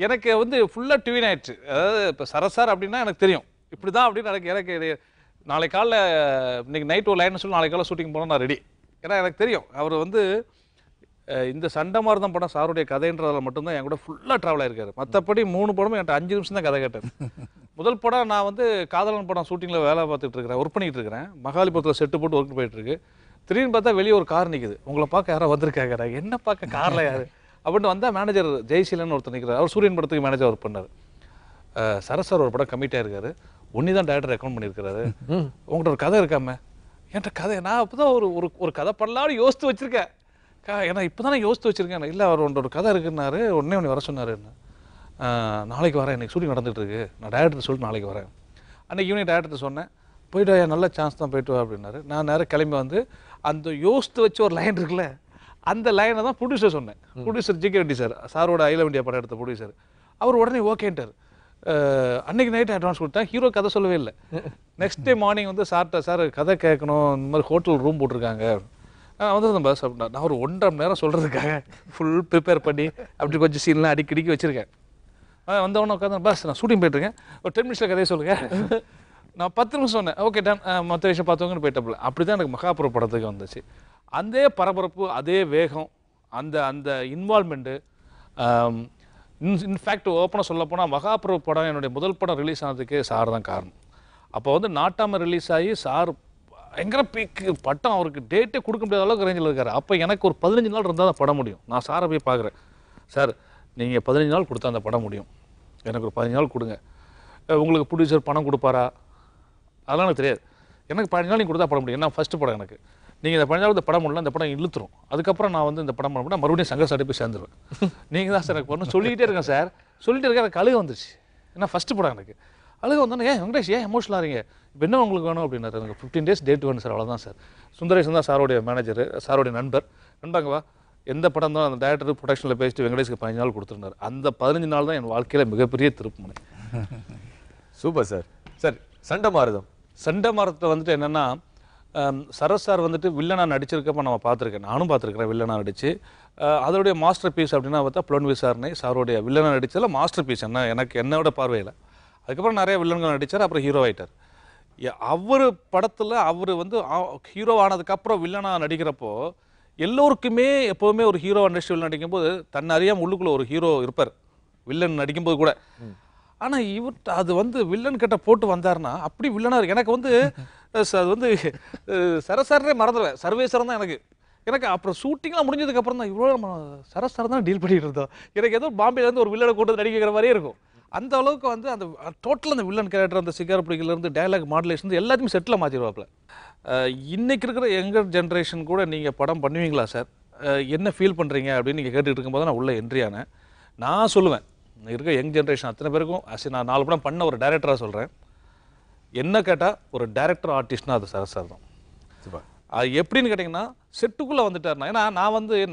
எனக்கு வந்து ஃபுல்லாக டியூன் ஆயிடுச்சு. அதாவது இப்போ சரசார் அப்படின்னா எனக்கு தெரியும் இப்படி தான் அப்படின்னு எனக்கு நாளை காலைல இன்னைக்கு நைட் ஒரு லைன் சொல்லி நாளை காலை ஷூட்டிங் போனால் நான் ரெடி. ஏன்னா எனக்கு தெரியும் அவர் வந்து இந்த சண்டை மாறுதம் படம் சாருடைய கதைன்றதில் மட்டும்தான் என் கூட ஃபுல்லாக ட்ராவல் ஆயிருக்காரு. மற்றபடி 3 படமும் என்கிட்ட 5 நிமிஷம் தான் கதை கேட்டார். முதல் படம் நான் வந்து காதலன் படம் ஷூட்டிங்கில் வேலை பார்த்துட்டு இருக்கிறேன், ஒர்க் பண்ணிட்டு இருக்கிறேன். மகாலிபுரத்தில் செட்டு போட்டு ஒர்க் போயிட்டு இருக்கு. திடீர்னு பார்த்தா வெளியே ஒரு கார் நிற்குது. உங்களை பார்க்க யாரோ வந்திருக்காங்க. என்ன பார்க்க காரில் யார் அப்படின்னு வந்தால் மேனேஜர் ஜெய்சீலன் ஒருத்தர் நிற்கிறார். அவர் சூரியன் படத்துக்கு மேனேஜர் ஒர்க் பண்ணார். சரசார் ஒரு படம் கமிட்டாக இருக்காரு, ஒன்னி தான் டேரக்டர் ரெக்கமெண்ட் பண்ணியிருக்காரு, உங்கள்கிட்ட ஒரு கதை இருக்காம. என்கிட்ட கதை நான் அப்போ தான் ஒரு கதை பண்ணலான்னு யோசித்து வச்சுருக்கேன். ஏன்னா இப்போ தானே யோசித்து வச்சுருக்கேன். இல்லை அவர் ஒரு கதை இருக்குன்னாரு, உடனே வர சொன்னாருன்னு. நாளைக்கு வரேன், எனக்கு ஷூட்டிங் நடந்துகிட்டு இருக்கு, நான் டேரக்டர் சொல்லிட்டு நாளைக்கு வரேன். அன்றைக்கி ஈவினிங் டேரக்டர் சொன்னேன், போய்ட்டு நல்ல சான்ஸ் தான் போய்ட்டு வா அப்படின்னாரு. நான் நேரம் கிளம்பி வந்து அந்த யோசித்து வச்சு ஒரு லைன் இருக்குல்ல, அந்த லைனை தான் ப்ரொடியூசர் சொன்னேன். ப்ரொடியூசர் ஜிகே ரெட்டி சார், சாரோட ஐ லவ் இண்டியா படம் எடுத்த ப்ரொடியூசர். அவர் உடனே ஓகேன்ட்டார். அன்றைக்கி நைட்டு அட்வான்ஸ் கொடுத்தேன். ஹீரோ கதை சொல்லவே இல்லை. நெக்ஸ்ட் டே மார்னிங் வந்து சார்ட்ட, சார் கதை கேட்கணும், இந்த மாதிரி ஹோட்டல் ரூம் போட்டிருக்காங்க, வந்துருந்தேன் பாஸ் அப்படின்னா. நான் ஒரு 1.5 மணி நேரம் சொல்கிறதுக்காக ஃபுல் ப்ரிப்பேர் பண்ணி அப்படி கொஞ்சம் சீன்லாம் அடிக்கடிக்கு வச்சுருக்கேன். வந்தவொடனே உட்காந்து பாஸ் நான் ஷூட்டிங் போயிட்டுருக்கேன், ஒரு 10 மினிட்ஸில் கதையை சொல்லுங்கள். நான் 10 நிமிஷம் சொன்னேன், ஓகே டன், மற்ற விஷயம் பார்த்தவங்கன்னு போயிட்டப்பில்ல. அப்படி தான் எனக்கு மகாபுர படத்துக்கு வந்துச்சு. அதே பரபரப்பு, அதே வேகம், அந்த அந்த இன்வால்மெண்ட்டு. இன்ஃபேக்ட் ஓப்பனாக சொல்ல போனால் மகாபுர படம் என்னுடைய முதல் படம் ரிலீஸ் ஆனதுக்கு சார் தான் காரணம். அப்போ வந்து நாட்டாமல் ரிலீஸ் ஆகி சார் பயங்கர பீக்கு பட்டம், அவருக்கு டேட்டே கொடுக்க முடியாத அளவுக்கு ரேஞ்சில் இருக்கார். அப்போ எனக்கு ஒரு 15 நாள் இருந்தால் தான் படம் முடியும். நான் சாரை போய் பார்க்குறேன், சார் நீங்கள் 15 நாள் கொடுத்தா அந்த படம் முடியும், எனக்கு ஒரு 15 நாள் கொடுங்க. உங்களுக்கு ப்ரொடியூசர் பணம் கொடுப்பாரா அதெல்லாம் எனக்கு தெரியாது. எனக்கு 15 நாள் நீங்கள் கொடுத்தா படம் முடியும். ஏன்னா ஃபஸ்ட்டு படம் எனக்கு. நீங்கள் இந்த 15 நாள் இந்த படம் முடியல, இந்த படம் இழுத்துரும். அதுக்கப்புறம் நான் வந்து இந்த படம் பண்ண முடியும், மறுபடியும் சங்கர் சார் போய் சேர்ந்துருவேன். நீங்கள் தான் சார் எனக்கு பண்ணணும் சொல்லிக்கிட்டே இருக்கேன் சார். சொல்லிட்டு இருக்கேன், எனக்கு அழுக வந்துச்சு. ஏன்னா ஃபஸ்ட்டு படம் எனக்கு அழுக வந்தோன்னே, வெங்கடேஷ் ஏன் எமோஷனலாக இருங்க, இப்போ என்ன உங்களுக்கு வேணும் அப்படின்னாரு. எனக்கு 15 days டேட் வேணும் சார், அவ்வளோதான் சார். சுந்தரேஷன் தான் சாரோடைய மேனேஜர், சாரோடைய நண்பங்கவா. எந்த படம் தான் அந்த டேரக்டர் ப்ரொடக்ஷனில் பேசிட்டு வெங்கடேஷ்க்கு 15 நாள் கொடுத்துருந்தார். அந்த 15 நாள் தான் என் வாழ்க்கையில் மிகப்பெரிய திருப்புமுனை. Super sir. சார் சண்டை மாறுதம், சண்டை மாறுதத்தை வந்துட்டு என்னென்னா, சரஸ் சார் வந்துட்டு வில்லனாக நடிச்சிருக்கப்போ நம்ம பார்த்துருக்கேன், நானும் பார்த்துருக்கிறேன் வில்லனாக நடித்து. அதோடைய மாஸ்டர் பீஸ் அப்படின்னா பார்த்தா புலன் விசாரணை சாரோடைய வில்லனாக நடித்ததில் மாஸ்டர் பீஸ் என்ன எனக்கு என்னோட பார்வையில். அதுக்கப்புறம் நிறைய வில்லன்கள் நடித்தார், அப்புறம் ஹீரோ ஆகிட்டார். அவர் படத்தில் அவர் வந்து ஹீரோ ஆனதுக்கப்புறம் வில்லனாக நடிக்கிறப்போ எல்லோருக்குமே எப்போவுமே ஒரு ஹீரோ இண்டஸ்ட்ரி வில்லன் நடிக்கும்போது தன்னை அறியாமல் உள்ளுக்குள்ளே ஒரு ஹீரோ இருப்பார் வில்லன் நடிக்கும்போது கூட. ஆனால் இவர் அது வந்து வில்லன் கிட்ட போட்டு வந்தார்னா அப்படி வில்லனாக இருக்கு. எனக்கு வந்து அது வந்து சரசாரே மறந்துடுவேன், சர்வேஸ்வரம் தான் எனக்கு அப்புறம் ஷூட்டிங்லாம் முடிஞ்சதுக்கப்புறம் தான் இவ்வளோ நம்ம சரசாரம் தான் டீல் பண்ணிட்டு இருந்தோம். எனக்கு ஏதோ பாம்பேலேருந்து ஒரு வில்லனை கூட்டு நடிக்கிற மாதிரியே இருக்கும். அந்த அளவுக்கு வந்து அந்த டோட்டல் அந்த வில்லன் கேரக்டர், அந்த சிகார் பிடிக்கலேருந்து டைலாக் மாடுலேஷன் எல்லாத்தையுமே செட்டில் மாற்றிடுவாப்பில். இன்றைக்கி இருக்கிற யங்கர் ஜென்ரேஷன் கூட நீங்கள் படம் பண்ணுவீங்களா சார், என்ன ஃபீல் பண்ணுறீங்க அப்படின்னு நீங்கள் கேட்டுக்கிட்டு இருக்கும்போது நான் உள்ளே என்ட்ரி ஆனேன். நான் சொல்லுவேன், இருக்க யங் ஜென்ரேஷன் அத்தனை பேருக்கும் நான் 4 படம் பண்ண ஒரு டைரக்டராக சொல்கிறேன், என்ன கேட்டால் ஒரு டைரக்டர் ஆர்டிஸ்ட்னா அது சரஸ் சார் தான். அது எப்படின்னு கேட்டிங்கன்னா செட்டுக்குள்ளே வந்துட்டார்னா, ஏன்னா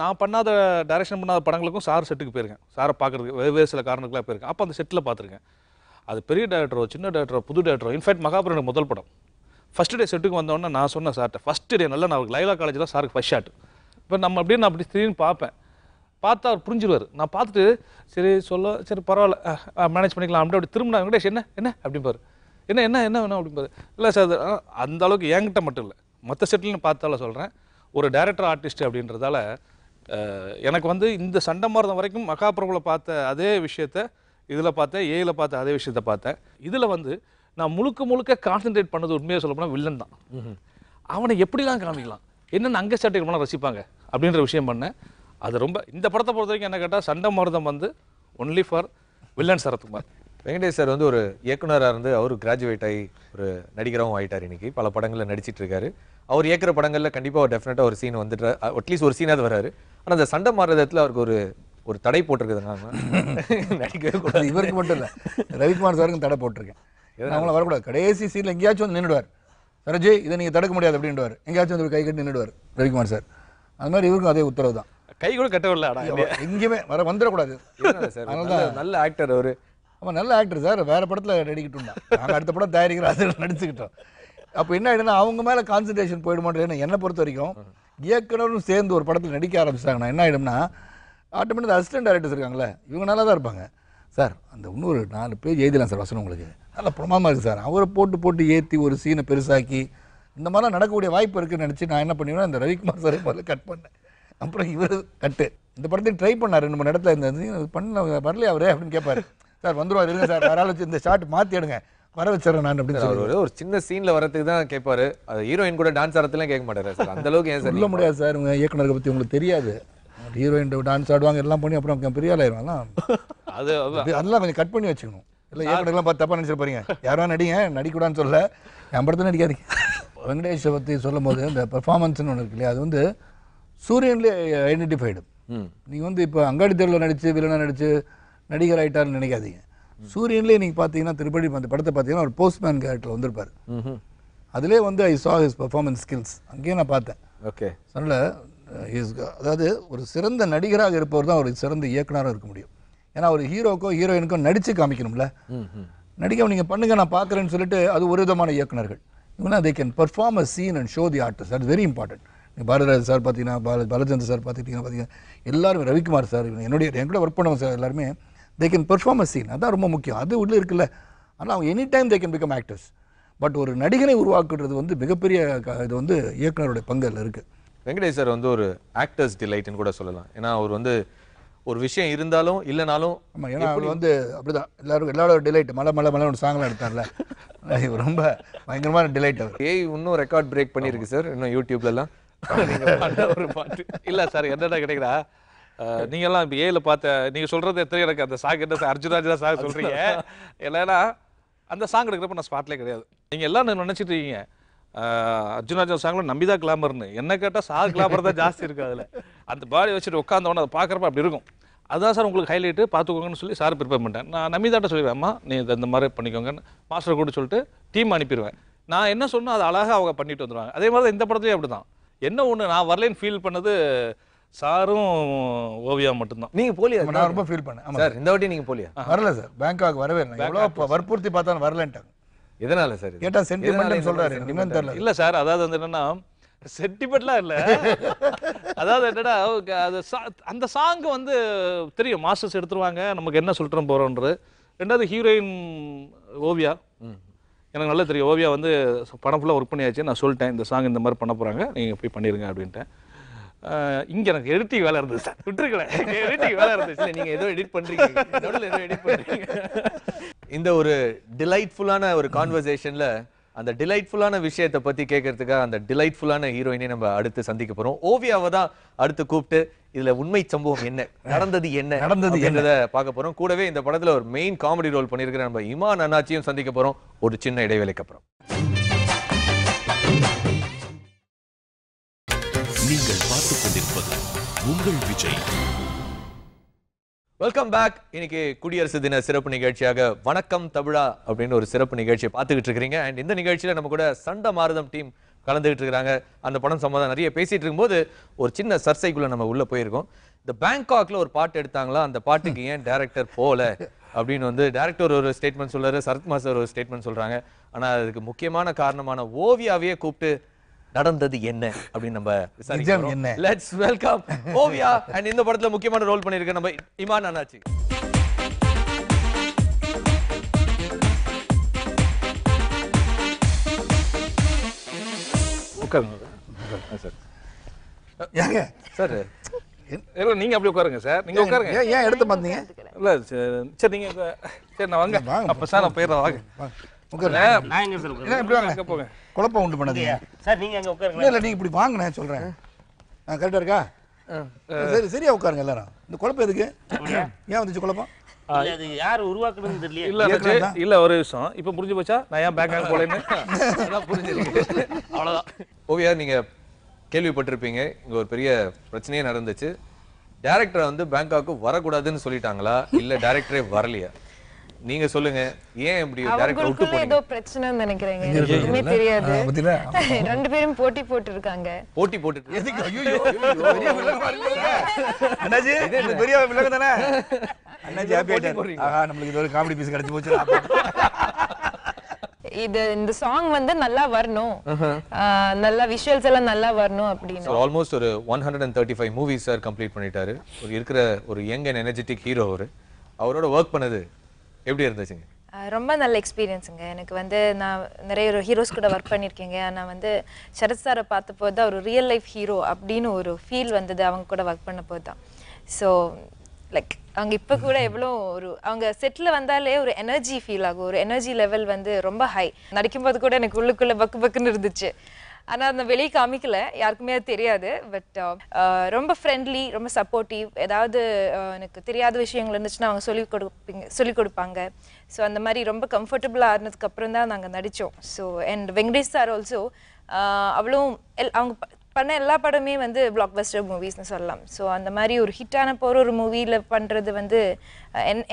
நான் பண்ணாத டைரக்ஷன் பண்ணாத படங்களுக்கும் சார் செட்டுக்கு போயிருக்கேன், சாரை பார்க்குறதுக்கு வெவ்வேறு சில காரணங்களாக போயிருக்கேன். அப்போ அந்த செட்டில் பார்த்துருக்கேன். அது பெரிய டேரக்டரோ சின்ன டேரக்டரோ புது டேரக்டரோ. இன்ஃபேக்ட் மகாபுரம் எனக்கு முதல் படம் ஃபஸ்ட்டு டே செட்டுக்கு வந்தோடனே நான் சொன்னேன் சார்ட்ட, ஃபஸ்ட்டு டே நல்லா நான் லைலா காலேஜில் சாருக்கு ஃபஸ்ட் ஷாட். இப்போ நம்ம அப்படின்னு நான் அப்படி திடீர்னு பார்ப்பேன், பார்த்தா அவர் புரிஞ்சிருவார். நான் பார்த்துட்டு சரி பரவாயில்ல மேனேஜ் பண்ணிக்கலாம் அப்படி திரும்ப நான் வெங்கடேஷ் என்ன அப்படிம்பாரு, என்ன வேணும் அப்படிம்பாரு. இல்லை சார் அந்த அளவுக்கு என்கிட்ட மட்டும் இல்லை மற்ற செட்டில்னு பார்த்தால சொல்கிறேன், ஒரு டைரக்டர் ஆர்டிஸ்ட் அப்படின்றதால எனக்கு வந்து இந்த சண்டை மாறுதம் வரைக்கும் மகாபுரமில் பார்த்த அதே விஷயத்தை இதில் பார்த்தேன், ஏயில் பார்த்த அதே விஷயத்தை பார்த்தேன். இதில் வந்து நான் முழுக்க கான்சென்ட்ரேட் பண்ணது உண்மையாக சொல்ல போனால் வில்லன் தான். அவனை எப்படிலாம் காமிக்கலாம், என்னென்ன அங்கே ஸ்டார்ட் பண்ணால் ரசிப்பாங்க அப்படின்ற விஷயம் பண்ணேன். அது ரொம்ப இந்த படத்தை பொறுத்த வரைக்கும் என்ன கேட்டால் சண்டை மாறுதம் வந்து only for villain Sarathkumar. Venkatesh sir வந்து ஒரு இயக்குனராக இருந்து அவர் கிராஜுவேட் ஆகி ஒரு நடிகராகவும் ஆகிட்டார். இன்றைக்கி பல படங்களில் நடிச்சிட்டு இருக்காரு. அவர் இயக்குற படங்களில் கண்டிப்பாக டெஃபினட்டாக ஒரு சீன் வந்துட்டு அட்லீஸ்ட் ஒரு சீனாவது வராரு. ஆனால் அந்த சண்டை மாறுதத்தில் அவருக்கு ஒரு தடை போட்டிருக்குதுங்க, நடிக்கவே கூடாது. இவருக்கு மட்டும் இல்லை, ரவிக்குமார் சாருக்கும் தடை போட்டிருக்கேன். அவங்கள வரக்கூடாது, கடைசி சீனில் எங்கேயாச்சும் வந்து நின்றுடுவார், சரஜி இதை நீங்கள் தடுக்க முடியாது அப்படின்டுவார், எங்கேயாச்சும் வந்து கை கட்டி நின்றுடுவார் ரவிக்குமார் சார். அது மாதிரி இவருக்கும் அதே உத்தரவு தான், கை கூட கட்டவில்லை, எங்கேயுமே வந்துடக்கூடாது. நல்ல ஆக்டர் அவர். ஆமாம் நல்ல ஆக்டர் சார், வேறு படத்தில் நடிக்கிட்டோம், நாங்கள் அடுத்த படம் தயாரிக்கிற அதில் நடிச்சுக்கிட்டோம். அப்போ என்ன ஆகிடுன்னா அவங்க மேலே கான்சன்ட்ரேஷன் போயிடுமாட்டேன்னு என்னை பொறுத்த வரைக்கும் இயக்குனரும் சேர்ந்து ஒரு படத்தில் நடிக்க ஆரம்பிச்சிட்டாங்கன்னா என்ன ஆகிடும்னா ஆட்டோமேட்டிக் அசிஸ்டன்ட் டைரக்டர்ஸ் இருக்காங்களே இவங்க நல்லா தான் இருப்பாங்க சார், அந்த இன்னொரு 4 பேஜ் எழுதலாம் சார் வசனம் உங்களுக்கு நல்லா பிரமாதமாக இருக்குது சார், அவரை போட்டு ஏற்றி ஒரு சீனை பெருசாக்கி இந்த மாதிரிலாம் நடக்கக்கூடிய வாய்ப்பு இருக்குன்னு நினச்சி நான் என்ன பண்ணுவேன், இந்த ரவிக்குமார் சார் முதல்ல கட் பண்ணேன். அப்புறம் இவர் கட்டு இந்த படத்தையும் ட்ரை பண்ணார் 2 மணி இடத்துல. இந்த பண்ண வரலையே அவரே அப்படின்னு கேட்பாரு. சார் வந்துருவார் இருங்க சார், யாரால வச்சு இந்த ஷாட் மாற்றி எடுங்க, வர வச்சிடறேன் நான் அப்படின்னு சொல்லி ஒரு சின்ன சீன்ல வரதுக்கு தான் கேட்பாரு. அது ஹீரோயின் கூட டான்ஸ் ஆடுறதுலாம் கேட்க மாட்டாரு சார். அந்த அளவுக்கு ஏன் சார் சொல்ல முடியாது சார், உங்க இயக்குனரை பற்றி உங்களுக்கு தெரியாது. ஹீரோயின் டான்ஸ் ஆடுவாங்க எல்லாம் பண்ணி அப்புறம் பெரிய ஆளாயிருவாங்க. அதெல்லாம் கொஞ்சம் கட் பண்ணி வச்சுக்கணும். இல்லை இயக்குனர்லாம் பார்த்து தப்பாக நினச்சிட்டு போறீங்க, யாரோ நடிங்க, நடிக்கூடாதுன்னு சொல்ல, என் படத்தை நடிக்காதீங்க. வெங்கடேஷை பற்றி சொல்லும் போது இந்த பெர்ஃபார்மன்ஸ்னு ஒன்று இருக்கு இல்லையா, அது வந்து சூரியன்லேயே ஐடென்டிஃபைடு. நீங்கள் இப்போ அங்காடி தெருவில் நடித்து வில்லனாக நடித்து நடிகர் ஆகிட்டார்னு நினைக்காதீங்க. சூரியன்லேயே நீங்கள் பார்த்தீங்கன்னா திருப்பதி அந்த படத்தை பார்த்தீங்கன்னா ஒரு போஸ்ட்மேன் கேரக்டர் வந்திருப்பார். அதிலே ஐ சா ஹிஸ் பெர்ஃபார்மன்ஸ் ஸ்கில்ஸ் அங்கேயே நான் பார்த்தேன். ஓகே, அதனால் அதாவது ஒரு சிறந்த நடிகராக இருப்பவர் தான் ஒரு சிறந்த இயக்குனராக இருக்க முடியும். ஏன்னா ஒரு ஹீரோக்கோ ஹீரோயினுக்கோ நடித்து காமிக்கணும்ல. நடிக்க நீங்கள் பண்ணுங்க நான் பார்க்குறேன்னு சொல்லிட்டு அது ஒரு விதமான இயக்குனர்கள். இவனா they can perform a scene and show the artist. That's very important. Bharathiraj sir பார்த்தீங்கன்னா, பாலச்சந்திர சார் பார்த்தீங்கன்னா எல்லாருமே, ரவிக்குமார் சார், என் கூட ஒர்க் பண்ணவங்க சார் எல்லாருமே they can perform a scene. அதுதான் ரொம்ப முக்கியம். அது உள்ளே இருக்குல்ல. ஆனால் அவங்க any time they can become actors. But ஒரு நடிகனை உருவாக்குறது மிகப்பெரிய இது இயக்குனருடைய பங்கில் இருக்குது. வெங்கடேஷ் சார் ஒரு ஆக்டர்ஸ் டிலைட்னு கூட சொல்லலாம். ஏன்னா அவர் ஒரு விஷயம் இருந்தாலும் இல்லைனாலும் ஆமாம், ஏன்னா அவர் அப்படிதான் எல்லாரோட டிலைட். மலை ஒரு சாங்லாம் எடுத்தார்ல, ரொம்ப பயங்கரமான டிலைட் அவர். இன்னும் ரெக்கார்ட் பிரேக் பண்ணியிருக்கு சார் இன்னும் யூடியூப்லலாம் ஒரு பாட்டு. இல்லை சார், என்னடா கிடைக்கிறா நீங்கள்லாம் இப்போ ஏல பார்த்த நீங்கள் சொல்கிறது எத்தனை எனக்கு அந்த சாங் என்ன சார் அர்ஜுனாஜா சாங் சொல்கிறீங்க. இல்லைன்னா அந்த சாங் எடுக்கிறப்ப நான் ஸ்பாட்லேயே கிடையாது. நீங்கள் எல்லாம் நினச்சிட்டு இருக்கீங்க அர்ஜுனாஜா சாங்கில் நம்பிதா கிளாமர்னு. என்ன கேட்டால் கிளாமர் தான் ஜாஸ்தி இருக்குது அதில். அந்த பாடி வச்சுட்டு உட்காந்தவொன்னே அதை பார்க்குறப்ப அப்படி இருக்கும். அதுதான் சார் உங்களுக்கு ஹைலைட்டு, பார்த்துக்கோங்கன்னு சொல்லி சார் ப்ரிப்பேர் பண்ணிட்டேன். நான் நம்பிதாட்ட சொல்லிடுவேன், அம்மா நீ இந்த மாதிரி பண்ணிக்கோங்கன்னு மாஸ்டர் கூட சொல்லிட்டு டீம் அனுப்பிடுவேன். நான் என்ன சொன்னால் அது அழகாக அவங்க பண்ணிட்டு வந்துடுவாங்க. அதே மாதிரி தான் இந்த படத்துலேயும் அப்படி தான். என்ன ஒன்று நான் வரலேன்னு ஃபீல் பண்ணது சாரும் ஓவியா மட்டும்தான். நீங்கள் போலியா? நான் ரொம்ப ஃபீல் பண்ணேன் சார். இந்த வாட்டி நீங்கள் போலியா? வரல சார், பேங்காக் வரவே இல்லை. எவ்வளோ வற்புறுத்தி பார்த்தாலும் வரலன்ட்டாங்க. எதனால சார்? கேட்டால் சென்டிமெண்ட்னு சொல்கிறாரு. இன்னும் தெரியல. இல்லை சார், அதாவது என்னன்னா சென்டிமெண்ட்லாம் இல்லை. அதாவது என்னடா அது அந்த சாங் தெரியும் மாஸ்டர்ஸ் எடுத்துருவாங்க, நமக்கு என்ன சொல்லிட்டு போகிறோன்றது. ரெண்டாவது ஹீரோயின் ஓவியா எனக்கு நல்லா தெரியும். ஓவியா படம் ஃபுல்லாக ஒர்க் பண்ணியாச்சு. நான் சொல்லிட்டேன் இந்த சாங் இந்த மாதிரி பண்ண போகிறாங்க, நீங்கள் போய் பண்ணிடுங்க அப்படின்ட்டேன். இங்கே எனக்கு எடிட்டிங் வேலை இருந்தது சார், விட்டுருக்கல எடிட்டிங் வேலை இருந்துச்சு. நீங்கள் ஏதோ எடிட் பண்ணுறீங்க, ஏதோ எடிட் பண்ணுறீங்க. இந்த ஒரு டிலைட்ஃபுல்லான ஒரு கான்வர்சேஷனில் அந்த டிலைட்ஃபுல்லான விஷயத்தை பற்றி கேட்கறதுக்காக அந்த டிலைட்ஃபுல்லான ஹீரோயினை நம்ம அடுத்து சந்திக்க போகிறோம். ஓவியாவை தான் அடுத்து கூப்பிட்டு இதில் உண்மை சம்பவம் என்ன நடந்தது என்னதை பார்க்க போகிறோம். கூடவே இந்த படத்தில் ஒரு மெயின் காமெடி ரோல் பண்ணியிருக்கிற நம்ம இமான் அண்ணாச்சியும் சந்திக்க போகிறோம் ஒரு சின்ன இடைவேளைக்கு அப்புறம். நீங்கள் பார்த்துக் கொண்டிருப்பது உங்கள் விஜய். Welcome back. இன்னைக்கு குடியரசு தின சிறப்பு நிகழ்ச்சியாக வணக்கம் தமிழா அப்படின்னு ஒரு சிறப்பு நிகழ்ச்சியை பார்த்துக்கிட்டு இருக்கிறீங்க. அண்ட் இந்த நிகழ்ச்சியில் நம்ம கூட சண்டை மாறுதம் டீம் கலந்துகிட்டு இருக்கிறாங்க. அந்த படம் சம்பந்தம் நிறைய பேசிட்டு இருக்கும்போது ஒரு சின்ன சர்ச்சைக்குள்ள நம்ம உள்ள போயிருக்கோம். இந்த பேங்காக்ல ஒரு பாட்டு எடுத்தாங்களா, அந்த பாட்டுக்கு ஏன் டைரக்டர் போல அப்படின்னு டைரக்டர் ஒரு ஸ்டேட்மெண்ட் சொல்றாரு, சரத்குமார் சார் ஒரு ஸ்டேட்மெண்ட் சொல்றாங்க. ஆனா அதுக்கு முக்கியமான காரணமான ஓவியாவையே கூப்பிட்டு நடந்தது என்ன அப்படின்னு நம்ம விசாரிக்கிறோம். Let's welcome Oviya. அண்ட் இந்த படத்துல முக்கியமான ரோல் பண்ணிருக்க நம்ம இமான் அண்ணாச்சி. சார் நீங்க அப்படி உட்காருங்க சார், நீங்க உட்காருங்க. ஏன் எடுத்து பார்த்தீங்க? இல்ல சரி நீங்க சரி நான் வாங்க. அப்ப சார் நான் போயிடுறேன், வாங்க. குழப்பம் உண்டு பண்ணாதீங்க சார். நீங்க அங்க உட்காருங்க. இல்லை நீங்கள் இப்படி வாங்க, நான் சொல்கிறேன். கரெக்டாக இருக்கா? சரி, சரியா உட்காருங்க எல்லாரும். இந்த குழப்பம் எதுக்கு? ஏன் வந்துச்சு குழப்பம்? அது யார் உருவாக்குறதுன்னு தெரியல. இல்ல ஒரு விஷயம் இப்ப புரிஞ்சு போச்சா நான் ஏன் பேங்காக் போலேன்னு? அதான் புரிஞ்சிருக்கு. அவ்வளவுதான். ஓவியா, நீங்க கேள்விப்பட்டிருப்பீங்க, இங்க ஒரு பெரிய பிரச்சனையே நடந்துச்சு. டைரக்டர் பேங்காக்கு வரக்கூடாதுன்னு சொல்லிட்டாங்களா இல்ல டைரக்டரே வரலையா? நீங்க சொல்லுங்க, ஏன் இப்படி டைரக்டர் விட்டு போறீங்க? ஏதோ பிரச்சனைன்னு நினைக்கிறேன், எனக்கு எதுவுமே தெரியாது. ரெண்டு பேரும் போட்டி போட்டு இருக்காங்க. போட்டி போட்டு எதுக்கு? ஐயோ அண்ணாஜி, இது பெரிய விலங்கு தானே. அண்ணாஜி ஹாப்பி ஆயிட்டாரு. ஆஹா, நமக்கு இது ஒரு காமெடி பீஸ் கிடைச்சு போச்சு. இந்த சாங் நல்லா வரணும், நல்ல விஷுவல்ஸ் எல்லாம் நல்லா வரணும் அப்படின்னு. சோ ஆல்மோஸ்ட் ஒரு 135 மூவிஸ் சார் கம்ப்ளீட் பண்ணிட்டாரு. இருக்கிற ஒரு யங் அண்ட் எனர்ஜெட்டிக் ஹீரோ அவரோட ஒர்க் பண்ணது எப்படி இருந்துச்சுங்க? ரொம்ப நல்ல எக்ஸ்பீரியன்ஸுங்க. எனக்கு வந்து நான் நிறைய ஹீரோஸ் கூட ஒர்க் பண்ணியிருக்கேங்க. நான் வந்து சரத் சாரை பார்த்தபோது தான் ஒரு ரியல் லைஃப் ஹீரோ அப்படின்னு ஒரு ஃபீல் வந்தது அவங்க கூட ஒர்க் பண்ண போது தான். ஸோ லைக் அவங்க இப்போ கூட எவ்வளோ அவங்க செட்டில் வந்தாலே ஒரு எனர்ஜி ஃபீல் ஆகும். ஒரு எனர்ஜி லெவல் வந்து ரொம்ப ஹை. நடிக்கும்போது கூட எனக்கு உள்ளுக்குள்ளே பக்குன்னு இருந்துச்சு. ஆனால் அந்த வெளியே காமிக்கல, யாருக்குமே அது தெரியாது. பட் ரொம்ப ஃப்ரெண்ட்லி, ரொம்ப சப்போர்ட்டிவ். ஏதாவது எனக்கு தெரியாத விஷயங்கள் இருந்துச்சுன்னா அவங்க சொல்லிக் கொடுப்பாங்க. ஸோ அந்த மாதிரி ரொம்ப கம்ஃபர்டபுளாக ஆனதுக்கு அப்புறம் தான் நாங்கள் நடித்தோம். So and Venkatesh sir also அவ்வளோ அவங்க பண்ண எல்லா படமே வந்து பிளாக் பஸ்டர் மூவிஸ்னு சொல்லலாம். ஸோ அந்த மாதிரி ஒரு ஹிட்டான போகிற ஒரு மூவியில் பண்ணுறது வந்து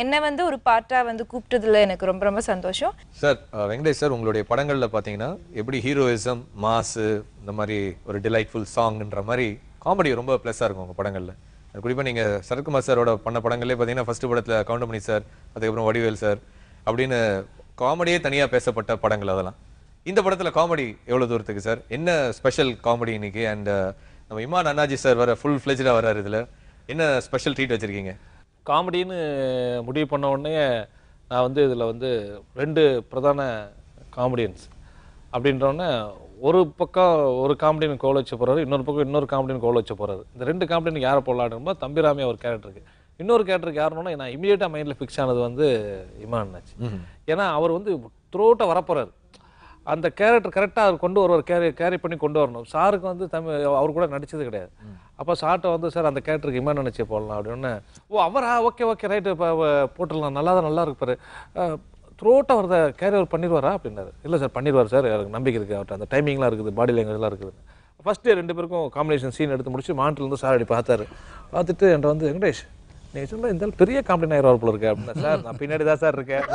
என்னை வந்து ஒரு பார்ட்டாக வந்து கூப்பிட்டதில் எனக்கு ரொம்ப ரொம்ப சந்தோஷம். சார் வெங்கடேஷ் சார், உங்களுடைய படங்களில் பார்த்தீங்கன்னா எப்படி ஹீரோயிசம், மாசு, இந்த மாதிரி ஒரு டிலைட்ஃபுல் சாங்ன்ற மாதிரி காமெடி ரொம்ப ப்ளஸ்ஸாக இருக்கும் உங்கள் படங்களில். குறிப்பாக நீங்கள் சரத்குமார் சாரோட பண்ண படங்களே பார்த்தீங்கன்னா ஃபர்ஸ்ட் படத்தில் கவுண்டமணி சார், அதுக்கப்புறம் வடிவேல் சார் அப்படின்னு காமெடியே தனியாக பேசப்பட்ட படங்கள் அதெல்லாம். இந்த படத்துல காமெடி எவ்வளவு தூரத்துக்கு சார்? என்ன ஸ்பெஷல் காமெடி இன்னைக்கு? அண்ட் நம்ம இமான் அண்ணாஜி சார் வர ஃபுல் ஃப்ளெஜ்டா வராரு, இதுல என்ன ஸ்பெஷல் ட்ரீட் வச்சிருக்கீங்க? காமெடின்னு முடிவு பண்ண உடனே நான் வந்து இதில் வந்து 2 பிரதான காமெடியன்ஸ் அப்படின்றோடனே ஒரு பக்கம் ஒரு காமெடியன் கோல் வச்சு போகிறாரு, இன்னொரு பக்கம் இன்னொரு காமெடியன் கோல் வச்சு போகிறாரு. இந்த 2 காமெடியனுக்கு யாரை போடலான்னு தம்பிராமே ஒரு கேரக்டருக்கு, இன்னொரு கேரக்டருக்கு யாருன்னா நான் இமீடியட்டாக மைண்டில் ஃபிக்ஸ் ஆனது வந்து இமான் அண்ணாச்சி. ஏன்னா அவர் வந்து த்ரோட்டாக வரப்போகிறாரு. அந்த கேரக்டர் கரெக்டாக அவர் கொண்டு வருவார், கேரி பண்ணி கொண்டு வரணும். சாருக்கு வந்து அவர் கூட நடிச்சது கிடையாது. அப்போ சார்ட்ட வந்து சார் அந்த கேரக்டருக்கு இமான் அண்ணாச்சியை போடலாம் அப்படின்னு. ஓ அவரா, ஓகே ரைட்டு, இப்போ போட்டுடலாம், நல்லா இருப்பார், த்ரோட்டாக அவர் கேரி அவர் பண்ணிடுவாரா அப்படின்னாரு. இல்லை சார் பண்ணிடுவார் சார், எனக்கு நம்பிக்கை இருக்குது அவர்கிட்ட, அந்த டைமிங்லாம் இருக்குது, பாடி லாங்குவேஜ்லாம் இருக்குது. ஃபஸ்ட்டு 2 பேருக்கும் காம்பினேஷன் சீன் எடுத்து முடிச்சு மானிட்டர்லேருந்து சார் அப்படி பார்த்துட்டு என்கிட்ட வந்து வெங்கடேஷ் நீ சொன்னால் இந்த பெரிய காமெடி ஆயிரம் போல இருக்கு அப்படின்னா, சார் நான் பின்னாடி தான் சார் இருக்கேன்.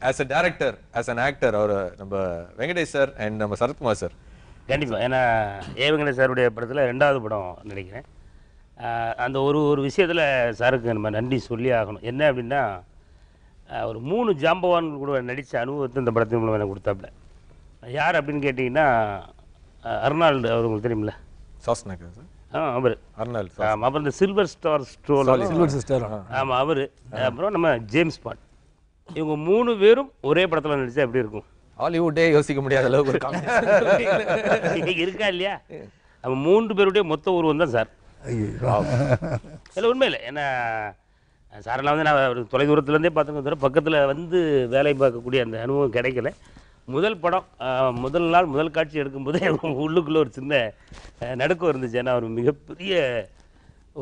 As a director, as an actor, அவர் நம்ம வெங்கடேஷ் சார் அண்ட் நம்ம சரத்குமார் சார் கண்டிப்பாக. ஏன்னா வெங்கடேஷ் சாருடைய படத்தில் 2வது படம் நினைக்கிறேன். அந்த ஒரு விஷயத்தில் சாருக்கு நம்ம நன்றி சொல்லி ஆகணும். என்ன அப்படின்னா ஒரு 3 ஜாம்பவான்கள் கூட நடித்த அனுபவத்தை இந்த படத்தின் மூலம் எனக்கு கொடுத்தாப்புல. யார் அப்படின்னு கேட்டிங்கன்னா அர்னால்டு, அவர் உங்களுக்கு தெரியுமில்ல? சாஸ்னக்கா சார்? அவர் அர்னால்டு. அப்புறம் இந்த சில்வர் ஸ்டார் ஸ்ட்ரோல், ஆமாம் அவர். அப்புறம் நம்ம ஜேம்ஸ் பாண்ட். இவங்க 3 பேரும் ஒரே படத்தில் நடிச்சா எப்படி இருக்கும்? ஹாலிவுட்டே யோசிக்க முடியாத அளவுக்கு இருக்கா இல்லையா? நம்ம 3 பேருடைய மொத்த உருவம் தான் சார். இல்லை உண்மை இல்லை. ஏன்னா சாரெல்லாம் வந்து நான் தொலைதூரத்துலேருந்தே பார்த்துக்க, பக்கத்தில் வந்து வேலை பார்க்கக்கூடிய அந்த அனுபவம் கிடைக்கல. முதல் படம் முதல் நாள் முதல் காட்சி எடுக்கும்போதே உள்ளுக்குள்ளே ஒரு சின்ன நடுக்கம் இருந்துச்சு. ஏன்னா அவர் மிகப்பெரிய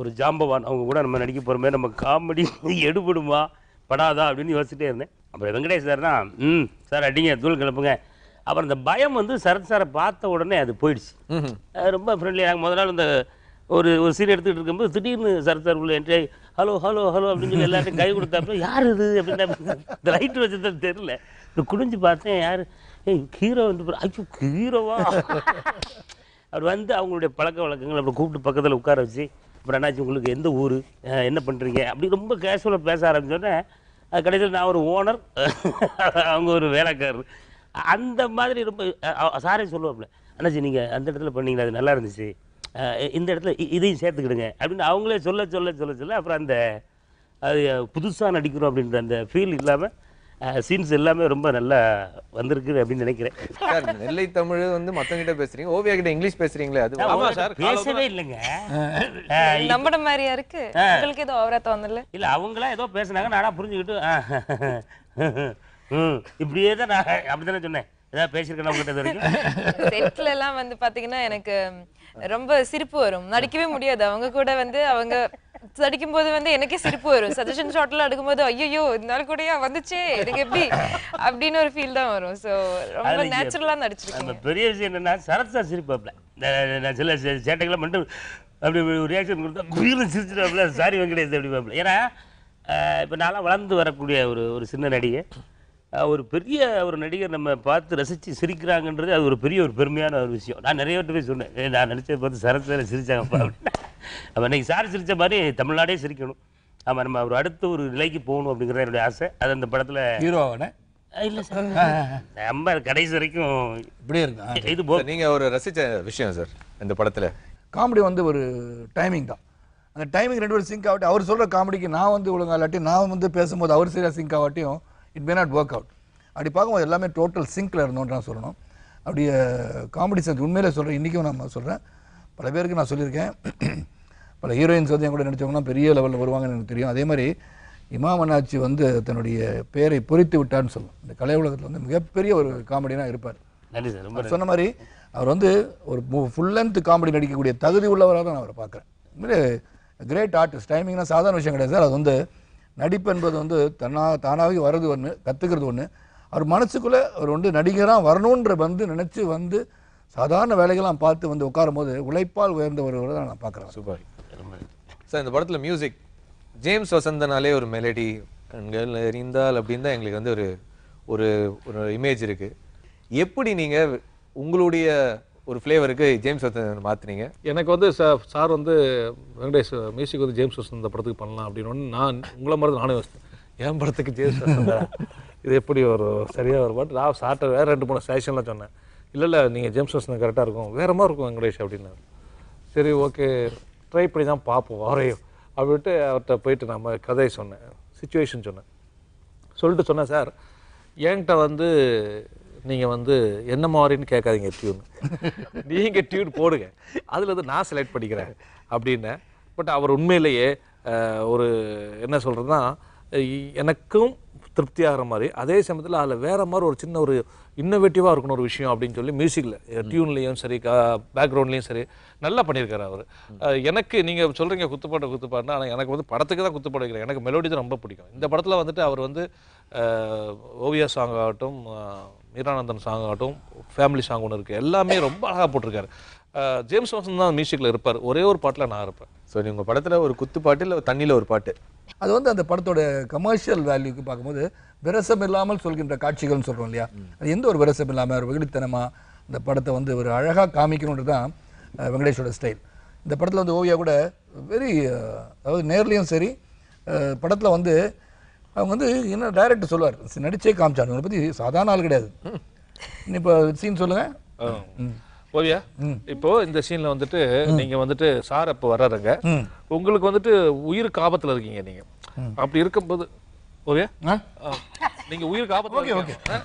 ஒரு ஜாம்பவான், அவங்க கூட நம்ம நடிக்க போகிற மாதிரி நம்ம காமெடி எடுபடுமா படாதா அப்படின்னு யோசிச்சுட்டே இருந்தேன். அப்புறம் வெங்கடேஷ் சார் தான் சார் அடிங்க தூள் கிளப்புங்க. அப்புறம் இந்த பயம் வந்து சரத் சாரை பார்த்த உடனே அது போயிடுச்சு. ரொம்ப ஃப்ரெண்ட்லியாக முதல் நாள் இந்த ஒரு சீன் எடுத்துகிட்டு இருக்கும்போது திடீர்னு சரத் சார் உள்ள என்ட்ரி ஹலோ அப்படின்னு சொல்லி எல்லாத்தையும் கை கொடுத்தாப்புல யார் இது அப்படின்னா இந்த ரைட்டு வச்சது தெரியல. இந்த குடிஞ்சு பார்த்தேன், யார் ஹீரோ வந்து ஐயோ ஹீரோவா. அவர் வந்து அவங்களுடைய பழக்க வழக்கங்கள் அப்படி கூப்பிட்டு பக்கத்தில் உட்கார வச்சு, அப்புறம் என்னாச்சு உங்களுக்கு எந்த ஊர், என்ன பண்ணுறீங்க அப்படி ரொம்ப கேஷுவலாக பேச ஆரம்பிச்சோன்னே அது கடைசியில் நான் ஒரு ஓனர், அவங்க ஒரு வேலைக்காரர், அந்த மாதிரி ரொம்ப சாரே சொல்லுவாப்புல, அண்ணாச்சி நீங்கள் அந்த இடத்துல பண்ணீங்களா அது நல்லா இருந்துச்சு, இந்த இடத்துல இதையும் சேர்த்துக்கிடுங்க அப்படின்னு அவங்களே சொல்ல அப்புறம் அந்த அது புதுசாக நடிக்கிறோம் அப்படின்ற அந்த ஃபீல் இல்லாமல் சீன்ஸ் எல்லாமே ரொம்ப நல்லா வந்திருக்கு அப்படின்னு நினைக்கிறேன். சார் நெல்லை தமிழ் வந்து மத்தவங்கிட்ட பேசுறீங்க, ஓவியா கிட்ட இங்கிலீஷ் பேசுறீங்களே, அது ஆமா சார் பேசவே இல்லைங்க. நம்பட மாதிரியா இருக்கு, உங்களுக்கு ஏதோ ஓவரா தோணல? இல்ல அவங்களா ஏதோ பேசுனாங்க, நானா புரிஞ்சுக்கிட்டு இப்படியே தான் நான் அப்படித்தானே சொன்னேன். ஏதாவது பேசியிருக்கேன் உங்ககிட்ட வரைக்கும்? செட்ல எல்லாம் வந்து பாத்தீங்கன்னா எனக்கு ரொம்ப சிரிப்பு வரும், நடிக்கவே முடியாது. அவங்க கூட வந்து அவங்க நடிக்கும் போது வந்து எனக்கே சிரிப்பு வரும். சஜஷன் ஷாட்ல எடுக்கும்போது ஐயோ இந்த நாள் கூடயா வந்துச்சே எனக்கு எப்படி அப்படின்னு ஒரு ஃபீல் தான் வரும். ஸோ ரொம்ப நேச்சுரலா நடிச்சிருக்கேன். பெரிய விஷயம் என்னன்னா சரத் சார் சிரிப்பாப்ல, நான் சில சேட்டைகளை மட்டும் அப்படி ரியாக்ஷன் கொடுத்தா குயிலும் சிரிச்சிடாப்புல, சாரி வெங்கடேஷ் அப்படிப்பாப்ல. ஏன்னா இப்போ நான்லாம் வளர்ந்து வரக்கூடிய ஒரு சின்ன நடிகை, ஒரு பெரிய ஒரு நடிகர் நம்ம பார்த்து ரசித்து சிரிக்கிறாங்கன்றது அது ஒரு பெரிய ஒரு பெருமையான ஒரு விஷயம். நான் நிறைய பேர் போய் சொன்னேன், நான் நடிச்சதை பார்த்து சரத் சார் சிரிச்சாங்கப்பா அப்படின்னா. அப்போ இன்றைக்கி சார் சிரித்த மாதிரி தமிழ்நாடே சிரிக்கணும். ஆமாம், நம்ம ஒரு அடுத்த ஒரு நிலைக்கு போகணும் அப்படிங்கிறது என்னுடைய ஆசை. அது அந்த படத்தில் ஹீரோவானே இல்லை சார், நம்ம கடைசி வரைக்கும் இப்படியே இருக்கு. இது நீங்கள் ஒரு ரசித்த விஷயம் சார் இந்த படத்தில்? காமெடி வந்து ஒரு டைமிங் தான். அந்த டைமிங் ரெண்டு பேரும் சிங்க் ஆகட்டும். அவர் சொல்கிற காமெடிக்கு நான் வந்து ஒழுங்கா இல்லாட்டி நான் வந்து பேசும்போது அவர் சரியாக சிங்க் ஆகட்டையும் it may not work out. அப்படி பார்க்கும்போது எல்லாமே டோட்டல் சிங்கில் இருந்தோன்னு நான் சொல்லணும். அப்படியே காமெடி சென்ஸ் உண்மையிலே சொல்கிறேன். இன்றைக்கும் நான் சொல்கிறேன், பல பேருக்கு நான் சொல்லியிருக்கேன், பல ஹீரோயின்ஸ் வந்து என் கூட நடித்தவங்கன்னா பெரிய லெவலில் வருவாங்கன்னு எனக்கு தெரியும். அதே மாதிரி இமாம் அண்ணாச்சி வந்து தன்னுடைய பேரை பொறித்து விட்டான்னு சொல்லணும். இந்த கலை உலகத்தில் வந்து மிகப்பெரிய ஒரு காமெடியாக இருப்பார். நன்றி சார். ரொம்ப சொன்ன மாதிரி அவர் வந்து ஒரு ஃபுல் லென்த் காமெடி நடிக்கக்கூடிய தகுதி உள்ளவராக தான் நான் அவரை பார்க்குறேன். உண்மையிலே கிரேட் ஆர்டிஸ்ட். டைமிங்னா சாதாரண விஷயம் கிடையாது சார். அது வந்து நடிப்பு என்பது வந்து தானாகவே வர்றது ஒன்று, கற்றுக்கிறது ஒன்று. அவர் மனசுக்குள்ளே அவர் வந்து நடிகராக வரணுன்ற வந்து நினச்சி வந்து சாதாரண வேலைகள்லாம் பார்த்து வந்து உட்காரும் போது உழைப்பால் உயர்ந்த ஒருவரை தான் நான் பார்க்குறேன். Super sir. இந்த படத்தில் மியூசிக் ஜேம்ஸ் வசந்தனாலே ஒரு மெலடி, கண்கள் எறிந்தால் அப்படின்னு தான் எங்களுக்கு வந்து ஒரு ஒரு ஒரு இமேஜ் இருக்குது. எப்படி நீங்கள் உங்களுடைய ஒரு ஃப்ளேவருக்கு ஜேம்ஸ் வசந்தன் மாற்றினீங்க? எனக்கு வந்து சார் வந்து வெங்கடேஷ் மியூசிக் வந்து ஜேம்ஸ் வசந்த் இந்த படத்துக்கு பண்ணலாம் அப்படின்னு நான் உங்களை மாதிரி நானே வச்சேன். என் படத்துக்கு ஜேம்ஸ் வசந்தா இது எப்படி ஒரு சரியாக ஒரு பாட்டு. நான் சார்ட்ட வேறு 2-3 ஸ்டேஷன்லாம் சொன்னேன். இல்லை நீங்கள் ஜேம்ஸ் வசந்த் கரெக்டாக இருக்கும், வேறு மாதிரி இருக்கும் வெங்கடேஷ் அப்படின்னாரு. சரி ஓகே ட்ரை பண்ணி தான் பார்ப்போம் வரையும் அப்படின்ட்டு அவர்கிட்ட போயிட்டு நம்ம கதையை சொன்னேன், சுச்சுவேஷன் சொன்னேன். சொல்லிட்டு சொன்னேன், சார் என்கிட்ட வந்து நீங்கள் வந்து என்ன மாதிரின்னு கேட்காதீங்க டியூன், நீங்கள் டியூன் போடுங்க, அதில் வந்து நான் செலக்ட் பண்ணிக்கிறேன் அப்படின்னேன். பட் அவர் உண்மையிலேயே ஒரு என்ன சொல்கிறதுனா எனக்கும் திருப்தி ஆகிற மாதிரி, அதே சமயத்தில் அதில் வேறு மாதிரி ஒரு சின்ன ஒரு இன்னோவேட்டிவாக இருக்கணும் ஒரு விஷயம் அப்படின்னு சொல்லி மியூசிக்கில் டியூன்லேயும் சரி பேக்ரவுண்ட்லேயும் சரி நல்லா பண்ணியிருக்காரு அவர். எனக்கு நீங்கள் சொல்கிறீங்க குத்துப்பாடுனா, ஆனால் எனக்கு வந்து படத்துக்கு தான் குத்துப்பாடு வைக்கிறேன். எனக்கு மெலோடி தான் ரொம்ப பிடிக்கும். இந்த படத்தில் வந்துட்டு அவர் வந்து ஓவியா சாங் ஆகட்டும், மீரானந்தன் சாங் ஆகட்டும், ஃபேமிலி சாங் ஒன்று இருக்குது, எல்லாமே ரொம்ப அழகாக போட்டிருக்காரு. ஜேம்ஸ் வசந்த் தான் மியூசிக்கில் இருப்பார், ஒரே ஒரு பாட்டில் நான் இருப்பேன். ஸோ உங்கள் படத்தில் ஒரு குத்துப்பாட்டு இல்லை தண்ணியில் ஒரு பாட்டு, அது வந்து அந்த படத்தோட கமர்ஷியல் வேல்யூக்கு பார்க்கும்போது விரசம் இல்லாமல் சொல்கின்ற காட்சிகள்னு சொல்கிறோம் இல்லையா, அது எந்த ஒரு விரசம் இல்லாமல் ஒரு வெகுளித்தனமாக இந்த படத்தை வந்து ஒரு அழகாக காமிக்கணுன்றது தான் வெங்கடேஷோட ஸ்டைல். இந்த படத்தில் வந்து ஓவியா கூட வெரி அதாவது நேர்லேயும் சரி படத்தில் வந்து அவங்க வந்து என்ன டைரக்டர் சொல்லுவார், நடிச்சே காமிச்சாங்க, அதை பற்றி சாதாரண ஆள் கிடையாது. இப்போ சீன் சொல்லுங்கள். ஓவியா, இப்போ இந்த சீன்ல வந்துட்டு நீங்க வந்துட்டு சார் அப்ப வர்றாருங்க, உங்களுக்கு வந்துட்டு உயிருக்கு ஆபத்துல இருக்கீங்க நீங்க. அப்படி இருக்கும்போது ஓவியா நீங்க உயிருக்கு ஆபத்துல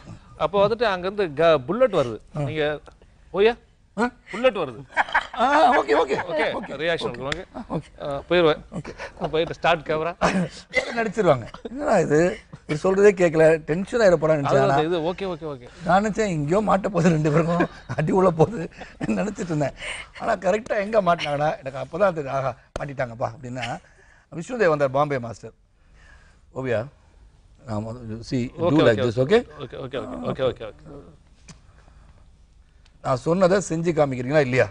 அப்போ வந்துட்டு அங்க இருந்து புல்லட் வருது, நீங்க ஓவியா புல்லட் வருது, ஓகே ஓகே ஓகே ரியாக்ஷன் போயிடுவேன், போயிட்டு ஸ்டார்ட் கேமரா நடிச்சிருவாங்க. என்னடா இது சொல்றதே கேட்கல, டென்ஷன் ஆயிட போறான்னு இது ஓகே ஓகே ஓகே நான் நினைச்சேன் எங்கேயோ மாட்ட போகுது, 2 பேருக்கும் அடி உள்ள போகுது நினைச்சிட்டு இருந்தேன். ஆனா கரெக்டா எங்க மாட்டினாங்கடா, எனக்கு அப்பதான் தெரியும், ஆஹா மாட்டிட்டாங்கப்பா அப்படின்னா. விஷ்ணுதேவ் வந்தார், பாம்பே மாஸ்டர். ஓவியா நான் சொன்னதை செஞ்சு காமிக்கிறீங்களா இல்லையா?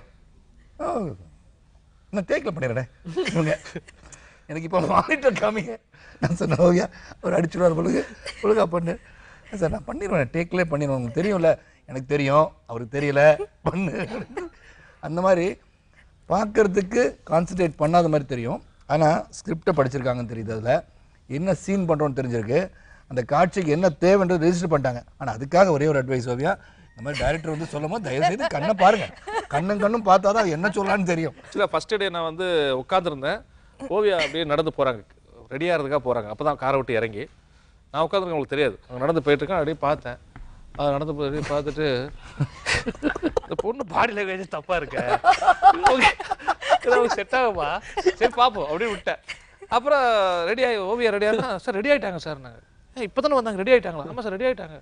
நான் டேக்கில் பண்ணிடுறேன் இவங்க எனக்கு இப்போ மானிட்டர் காமிங்க. நான் சொன்னேன் ஓவியா அவர் அடிச்சுடுவார் ஒழுங்கா பண்ணு சார், நான் பண்ணிடுவேன், டேக்லேயே பண்ணிடுவேன், உங்களுக்கு தெரியும்ல, எனக்கு தெரியும் அவருக்கு தெரியல பண்ணு. அந்த மாதிரி பார்க்கறதுக்கு கான்சன்ட்ரேட் பண்ணாத மாதிரி தெரியும், ஆனால் ஸ்கிரிப்டை படிச்சிருக்காங்கன்னு தெரியுது, அதில் என்ன சீன் பண்ணுறோன்னு தெரிஞ்சிருக்கு, அந்த காட்சிக்கு என்ன தேவைன்றது ரெஜிஸ்டர் பண்ணிட்டாங்க. ஆனால் அதுக்காக ஒரே ஒரு அட்வைஸ் ஓவியா, இந்த மாதிரி டைரக்டர் வந்து சொல்லும் போது தயவுசெய்து கண்ணை பாருங்க, கண்ணும் பார்த்தா தான் என்ன சொல்லலான்னு தெரியும். ஆக்சுவலாக ஃபர்ஸ்ட் டே நான் வந்து உட்காந்துருந்தேன், ஓவியா அப்படியே நடந்து போகிறாங்க, ரெடியாகிறதுக்காக போகிறாங்க, அப்போ தான் காரை விட்டு இறங்கி நான் உட்காந்துருக்கேன், உங்களுக்கு தெரியாது, அவங்க நடந்து போயிட்டுருக்கேன், அப்படியே பார்த்தேன், அதை நடந்து போய் பார்த்துட்டு இந்த பொண்ணு பாடி லாங்குவேஜ் தப்பாக இருக்க செட் ஆகுமா, சரி பார்ப்போம் அப்படின்னு விட்டேன். அப்புறம் ரெடி ஆகி ஓவியா ரெடி ஆகினா, சார் ரெடி ஆகிட்டாங்க சார், நாங்கள் இப்போ தானே வந்தாங்க, ரெடி ஆகிட்டாங்களா? ஆமாம் சார் ரெடி ஆகிட்டாங்க,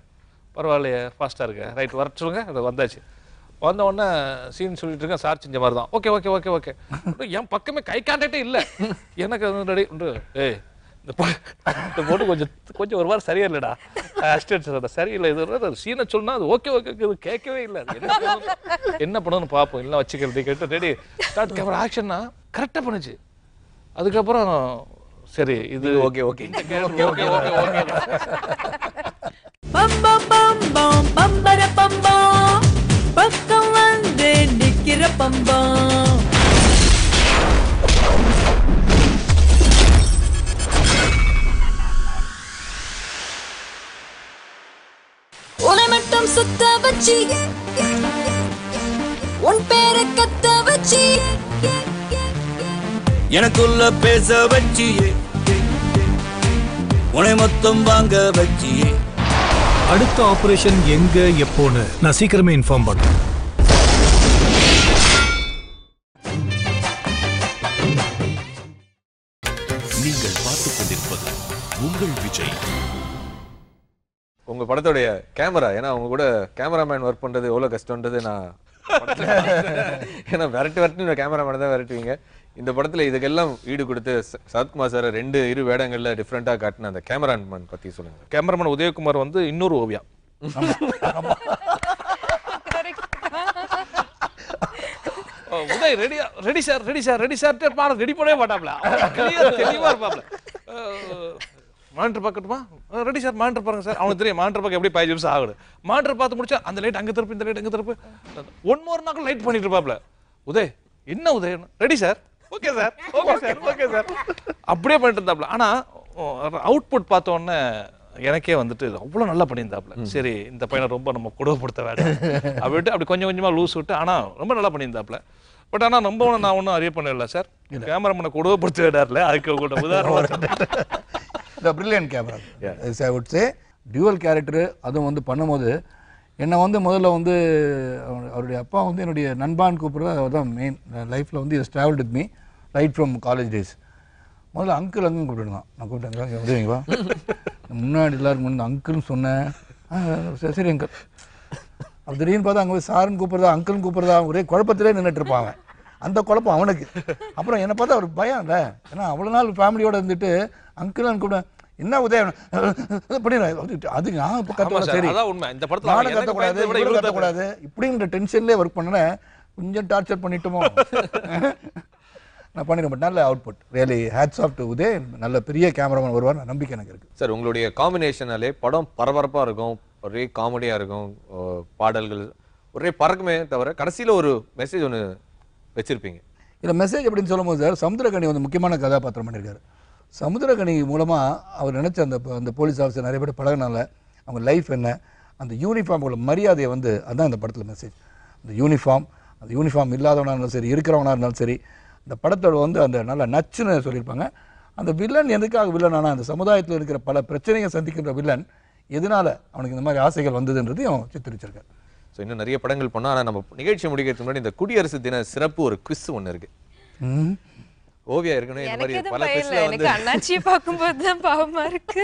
பரவாயில்லையே ஃபாஸ்ட்டாக இருக்கு, ரைட் வர சொல்லுங்க, அது வந்தாச்சு. வந்த உடனே சீன் சொல்லிட்டு இருக்கேன், சார் செஞ்ச மாதிரி தான், ஓகே ஓகே ஓகே ஓகே, என் பக்கமே கை கான்டாக்டே இல்லை, எனக்கு ரெடி உண்டு, ஏய் இந்த பொண்ணு கொஞ்சம் ஒரு வாரம் சரியா இல்லைடா, அசிஸ்டன்ட் சரியில்லை, இது சீனை சொன்னா அது ஓகே ஓகே இது கேட்கவே இல்லை, என்ன பண்ணணும்னு பார்ப்போம், இல்லை வச்சுக்கிறது கேட்டு ரெடி ஸ்டார்ட் கேமரா ஆக்ஷன்னா கரெக்டாக பண்ணுச்சு. அதுக்கப்புறம் சரி இது okay okay okay okay okay okay பம் பம் பம் பம் பம்பர பம்பம் பக்கம் வந்து நிக்கிற பம்பம். உன்னை மட்டும் சுத்த வச்சு உன் பேரை கத்த வச்சு எனக்குள்ள பேச வச்சியே உனை மொத்தம் வாங்க வச்சியே. அடுத்த ஆபரேஷன் எங்க எப்போன்னு நான் சீக்கிரமே இன்ஃபார்ம் பண்றேன். நீங்கள் பார்த்துக் கொண்டிருப்பது உங்கள் விஜய். உங்க படத்தோடைய கேமரா, ஏன்னா அவங்க கூட கேமராமேன் ஒர்க் பண்றது எவ்வளவு கஷ்டம்ன்றது நான் ஏன்னா விரட்டு கேமராமேன் தான் விரட்டுவீங்க. இந்த படத்துல இதுக்கெல்லாம் ஈடு கொடுத்து சரத்குமார் சார் இரு வேடங்கள்ல டிஃப்ரெண்டா காட்டின அந்த கேமராமேன் பத்தி சொல்லுங்க. கேமராமேன் உதயகுமார் வந்து இன்னொரு Oviya. Uday ready sir ready பண்ணவே மாட்டாப்ல. தெளிவா இருப்பாப்ல. மானிட்டர் பார்க்கட்டுமா? ரெடி சார், மானிட்டர் பாருங்க சார். அவனுக்கு தெரியும் மானிட்டர் பார்க்க எப்படி 5 நிமிஷம் ஆகுது. மானிட்டர் பார்த்து முடிச்சா அந்த லைட் அங்க திருப்பி, இந்த லைட் அங்க திருப்பி, ஒன் மோர் நாள் லைட் பண்ணிட்டு இருப்பாப்ல. உதய் என்ன Uday? Ready sir, okay sir, அப்படியே பண்ணிட்டு இருந்தாப்ல. ஆனா அவுட்புட் பார்த்த உடனே எனக்கே வந்துட்டு அவ்வளவு நல்லா பண்ணியிருந்தாப்ல. சரி, இந்த பையனை ரொம்ப நம்ம கொடுமைப்படுத்த வேண்டாம் அப்படின்ட்டு அப்படி கொஞ்சம் கொஞ்சமா லூஸ் விட்டு, ஆனா ரொம்ப நல்லா பண்ணியிருந்தாப்ல. பட் ஆனா ரொம்ப நான் ஒன்றும் அறிய பண்ணல சார். கேமராமேனை கொடுமைப்படுத்த வேண்டார்ல, அதுக்கு உங்கள்கிட்ட உதாரணம். The brilliant camera. Yes, I would say dual character. அதுவும் வந்து பண்ணும்போது என்னை வந்து முதல்ல வந்து அவருடைய அப்பா வந்து என்னுடைய நண்பான் கூப்பிட்றது அதுதான் மெயின் லைஃப்பில் வந்து is travelled with me right from college days. முதல்ல அங்கிள் கூப்பிட்டுருந்தான். நான் கூப்பிட்டேன், உதவிங்களா முன்னாடி எல்லாரும் முன்னாடி அங்கிள்னு சொன்னேன். சரி அங்கிள். அப்படி திடீர்னு பார்த்தா அங்கே போய் சாருன்னு கூப்பிட்றதா அங்கிள்னு கூப்பிட்றதா ஒரே குழப்பத்திலே நின்றுட்டு இருப்பாங்க. அந்த குழப்பம் அவனுக்கு. அப்புறம் என்னை பார்த்தா அவருக்கு பயம் இல்லை, ஏன்னா அவ்வளோ நாள் ஃபேமிலியோடு இருந்துட்டு அங்கிள்னு கூட என்ன உதயம் பண்ணிடுவேன். அது நான் இப்போ கற்றுக்கூடாது, சரி நானும் கற்றக்கூடாது, இவரும் கற்றக்கூடாது, இப்படின்ற டென்ஷன்லேயே ஒர்க் பண்ணேன். கொஞ்சம் டார்ச்சர் பண்ணிட்டோமோ நான் பண்ணிடுவேன். பட் நல்ல output, really hats off to Uday. நல்ல பெரிய கேமராமேன் வருவார், நம்பிக்கை எனக்கு இருக்குது. சார், உங்களுடைய காம்பினேஷனாலே படம் பரபரப்பாக இருக்கும், ஒரே காமெடியாக இருக்கும், பாடல்கள் ஒரே பறக்குமே தவிர கடைசியில் ஒரு மெசேஜ் ஒன்று வச்சுருப்பீங்க. இதில் மெசேஜ் அப்படின்னு சொல்லும்போது சார், சமுத்திரக்கனி வந்து முக்கியமான கதாபாத்திரம் பண்ணியிருக்காரு. சமுத்திரக்கனி மூலமாக அவர் நினச்ச அந்த போலீஸ் ஆஃபீஸர் நிறைய பேர் பழகினால அவங்க லைஃப் என்ன, அந்த யூனிஃபார்ம் உள்ள மரியாதையை வந்து அதுதான் இந்த படத்தில் மெசேஜ். அந்த யூனிஃபார்ம் இல்லாதவனாக இருந்தாலும் சரி, இருக்கிறவனாக இருந்தாலும் சரி, இந்த படத்தோட வந்து அந்த நல்ல நச்சுன்னு சொல்லியிருப்பாங்க. அந்த வில்லன் எதுக்காக வில்லன், ஆனால் அந்த சமுதாயத்தில் இருக்கிற பல பிரச்சனையை சந்திக்கின்ற வில்லன் எதனால் அவனுக்கு இந்த மாதிரி ஆசைகள் வந்ததுன்றதையும் சித்தரிச்சிருக்காரு. ஸோ இன்னும் நிறைய படங்கள் பண்ணோம். ஆனால் நம்ம நிகழ்ச்சி முடிக்கிறதுக்கு முன்னாடி இந்த குடியரசு தின சிறப்பு ஒரு குவிஸ் ஒன்று இருக்கு. ஓவியா இருக்கணும். இந்த மாதிரி பல குவிஸ்ல வந்து அண்ணாச்சியை பார்க்கும்போது தான் பாவமா இருக்கு.